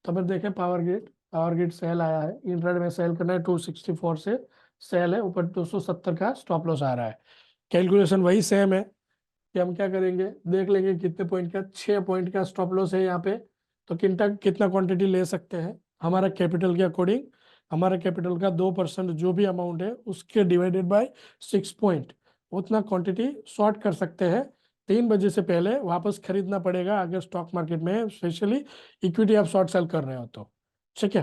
तो फिर देखें power grid, power grid sell आया है, इंट्राडे में सेल करना है 264 से, सेल है, ऊपर 270 का स्टॉप लॉस आ रहा है। कैलकुलेशन वही सेम है कि हम क्या करेंगे, देख लेंगे कितने पॉइंट का, 6 पॉइंट का स्टॉप लॉस है यहाँ पे, तो कितना कितना क्वांटिटी ले सकते हैं हमारा कैपिटल के अकॉर्डिंग। हमारा कैपिटल का 2% जो भी अमाउंट है उसके डिवाइडेड बाय 6 पॉइंट, उतना क्वांटिटी शॉर्ट कर सकते हैं। 3 बजे से पहले वापस खरीदना पड़ेगा अगर स्टॉक मार्केट में स्पेशली इक्विटी आप शॉर्ट सेल कर रहे हो तो, ठीक है।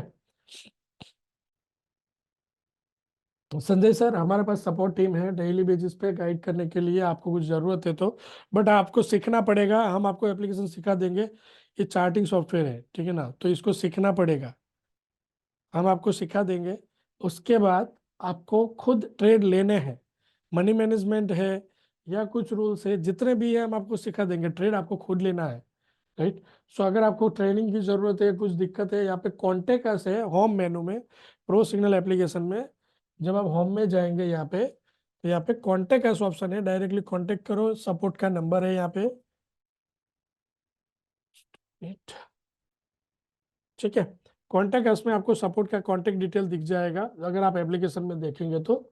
तो संजय सर, हमारे पास सपोर्ट टीम है डेली बेसिस पे गाइड करने के लिए, आपको कुछ ज़रूरत है तो, बट आपको सीखना पड़ेगा, हम आपको एप्लीकेशन सिखा देंगे। ये चार्टिंग सॉफ्टवेयर है, ठीक है ना, तो इसको सीखना पड़ेगा, हम आपको सिखा देंगे। उसके बाद आपको खुद ट्रेड लेने हैं, मनी मैनेजमेंट है या कुछ रूल्स है, जितने भी है हम आपको सिखा देंगे, ट्रेड आपको खुद लेना है, राइट। सो अगर आपको ट्रेनिंग की जरूरत है, कुछ दिक्कत है, यहाँ पे कॉन्टेक्ट अस है होम मेनू में, प्रो सिग्नल एप्लीकेशन में, जब आप होम में जाएंगे यहाँ पे, तो यहाँ पे कॉन्टेक्ट अस ऑप्शन है, डायरेक्टली कॉन्टेक्ट करो, सपोर्ट का नंबर है यहाँ पे, ठीक है। कॉन्टेक्ट अस में आपको सपोर्ट का कॉन्टेक्ट डिटेल दिख जाएगा अगर आप एप्लीकेशन में देखेंगे तो।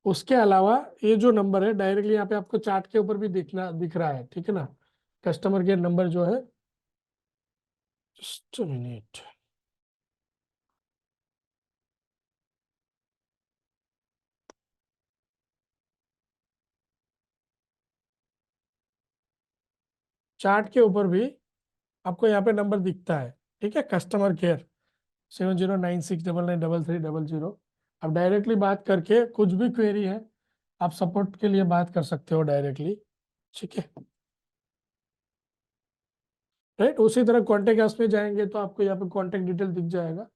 उसके अलावा ये जो नंबर है डायरेक्टली यहाँ पे आपको चार्ट के ऊपर भी दिख रहा है, ठीक है ना, कस्टमर केयर नंबर जो है। जस्ट मिनट, चार्ट के ऊपर भी आपको यहाँ पे नंबर दिखता है, ठीक है, कस्टमर केयर 7096993300। आप डायरेक्टली बात करके कुछ भी क्वेरी है, आप सपोर्ट के लिए बात कर सकते हो डायरेक्टली, ठीक है, राइट। उसी तरह कॉन्टेक्ट अस में जाएंगे तो आपको यहाँ पे कॉन्टेक्ट डिटेल दिख जाएगा।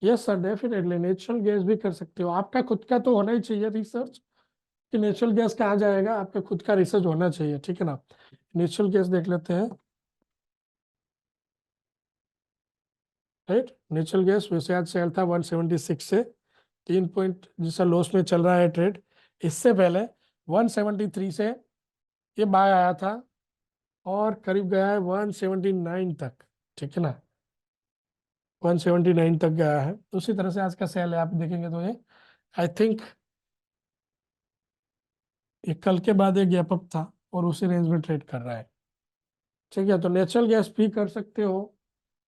Yes sir, definitely natural gas भी कर सकते हो, आपका खुद का तो होना ही चाहिए रिसर्च, कि नेचुरल गैस कहाँ जाएगा, आपका खुद का रिसर्च होना चाहिए, ठीक है ना। नेचुरल गैस देख लेते हैं, राइट। नेचुरल गैस वैसे आज सेल था 176 से, 3 पॉइंट जैसा लॉस में चल रहा है ट्रेड। इससे पहले 173 से ये बाय आया था और करीब गया है 179 तक, ठीक है ना, 179 तक गया है। उसी तरह से आज का सेल है, आप देखेंगे तो ये आई थिंक ये कल के बाद एक गैप अप था और उसी रेंज में ट्रेड कर रहा है, ठीक है। तो नेचुरल गैस भी कर सकते हो,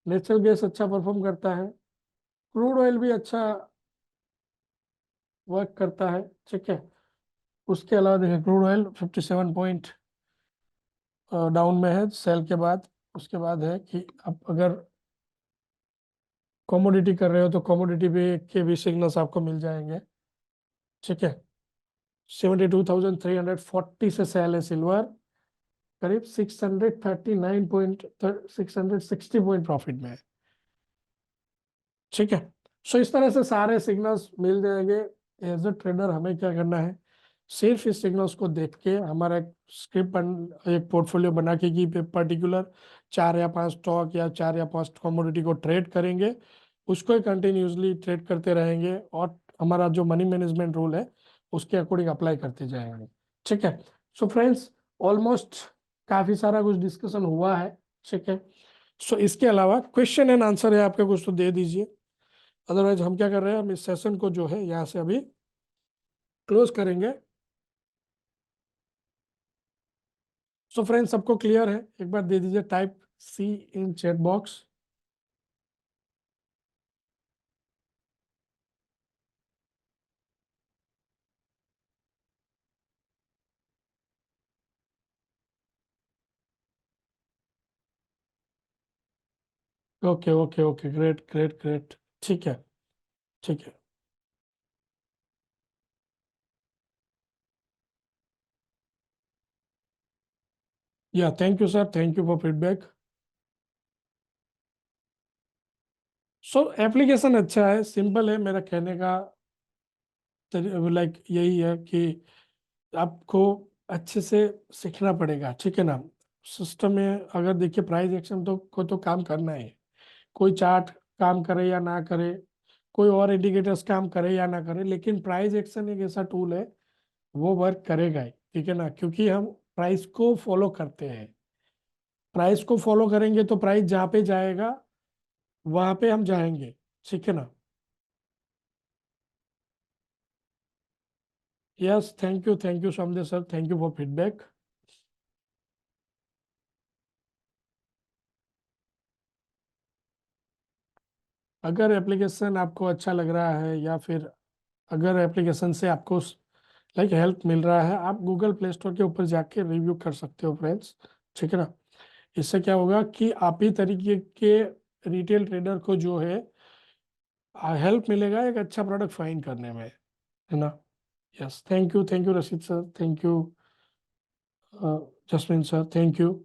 नेचुरल गैस अच्छा परफॉर्म करता है, क्रूड ऑयल भी अच्छा वर्क करता है, ठीक है। उसके अलावा देखिए क्रूड ऑयल 57 पॉइंट डाउन में है सेल के बाद। उसके बाद है कि आप अगर कमोडिटी कर रहे हो तो कमोडिटी पे के भी सिग्नल्स आपको मिल जाएंगे, ठीक है। 72,340 से सेल है सिल्वर, करीब 660 प्रॉफिट में है, ठीक है। सो इस तरह से सारे सिग्नल्स मिल जाएंगे। एज अ ट्रेडर हमें क्या करना है, सिर्फ इस सिग्नल्स को देख के हमारा एक स्क्रिप्ट, एक पोर्टफोलियो बना के कि पर्टिकुलर 4 या 5 स्टॉक या 4 या 5 कमोडिटी को ट्रेड करेंगे, उसको कंटिन्यूसली ट्रेड करते रहेंगे, और हमारा जो मनी मैनेजमेंट रूल है उसके अकॉर्डिंग अप्लाई करते जाएंगे, ठीक है। सो फ्रेंड्स, ऑलमोस्ट काफी सारा कुछ डिस्कशन हुआ है, ठीक है। सो इसके अलावा क्वेश्चन एंड आंसर है आपका कुछ तो दे दीजिए, अदरवाइज हम क्या कर रहे हैं, हम इस सेशन को जो है यहाँ से अभी क्लोज करेंगे। सो फ्रेंड्स, सबको क्लियर है, एक बार दे दीजिए type C in chat box. Okay okay okay, great great great, ठीक है, ठीक है। Yeah, thank you sir, thank you for feedback. So application अच्छा है, सिंपल है, मेरा कहने का लाइक यही है कि आपको अच्छे से सीखना पड़ेगा, ठीक है ना। सिस्टम में अगर देखिए प्राइस एक्शन तो काम करना है। कोई चार्ट काम करे या ना करे, कोई और इंडिकेटर्स काम करे या ना करे, लेकिन प्राइस एक्शन एक ऐसा टूल है, वो वर्क करेगा ही, ठीक है ना, क्योंकि हम प्राइस को फॉलो करते हैं। प्राइस को फॉलो करेंगे तो प्राइस जहाँ पे जाएगा वहां पे हम जाएंगे, ठीक है ना। यस, थैंक यू समदे sir, thank you for feedback. अगर एप्लीकेशन आपको अच्छा लग रहा है, या फिर अगर एप्लीकेशन से आपको लाइक हेल्प मिल रहा है, आप गूगल प्ले स्टोर के ऊपर जाके रिव्यू कर सकते हो फ्रेंड्स, ठीक है ना। इससे क्या होगा कि आप ही तरीके के रिटेल ट्रेडर को जो है हेल्प मिलेगा एक अच्छा प्रोडक्ट फाइंड करने में, है ना। Yes, thank you Rashid sir, thank you Jasmin sir, thank you.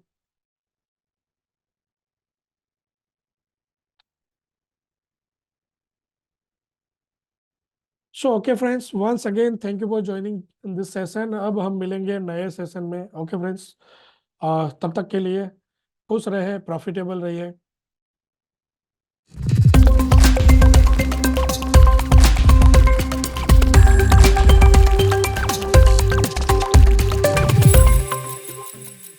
So okay friends, once again thank you for joining in this session. अब हम मिलेंगे नए सेशन में, ओके फ्रेंड्स। तब तक के लिए खुश रहे, प्रॉफिटेबल रहिए।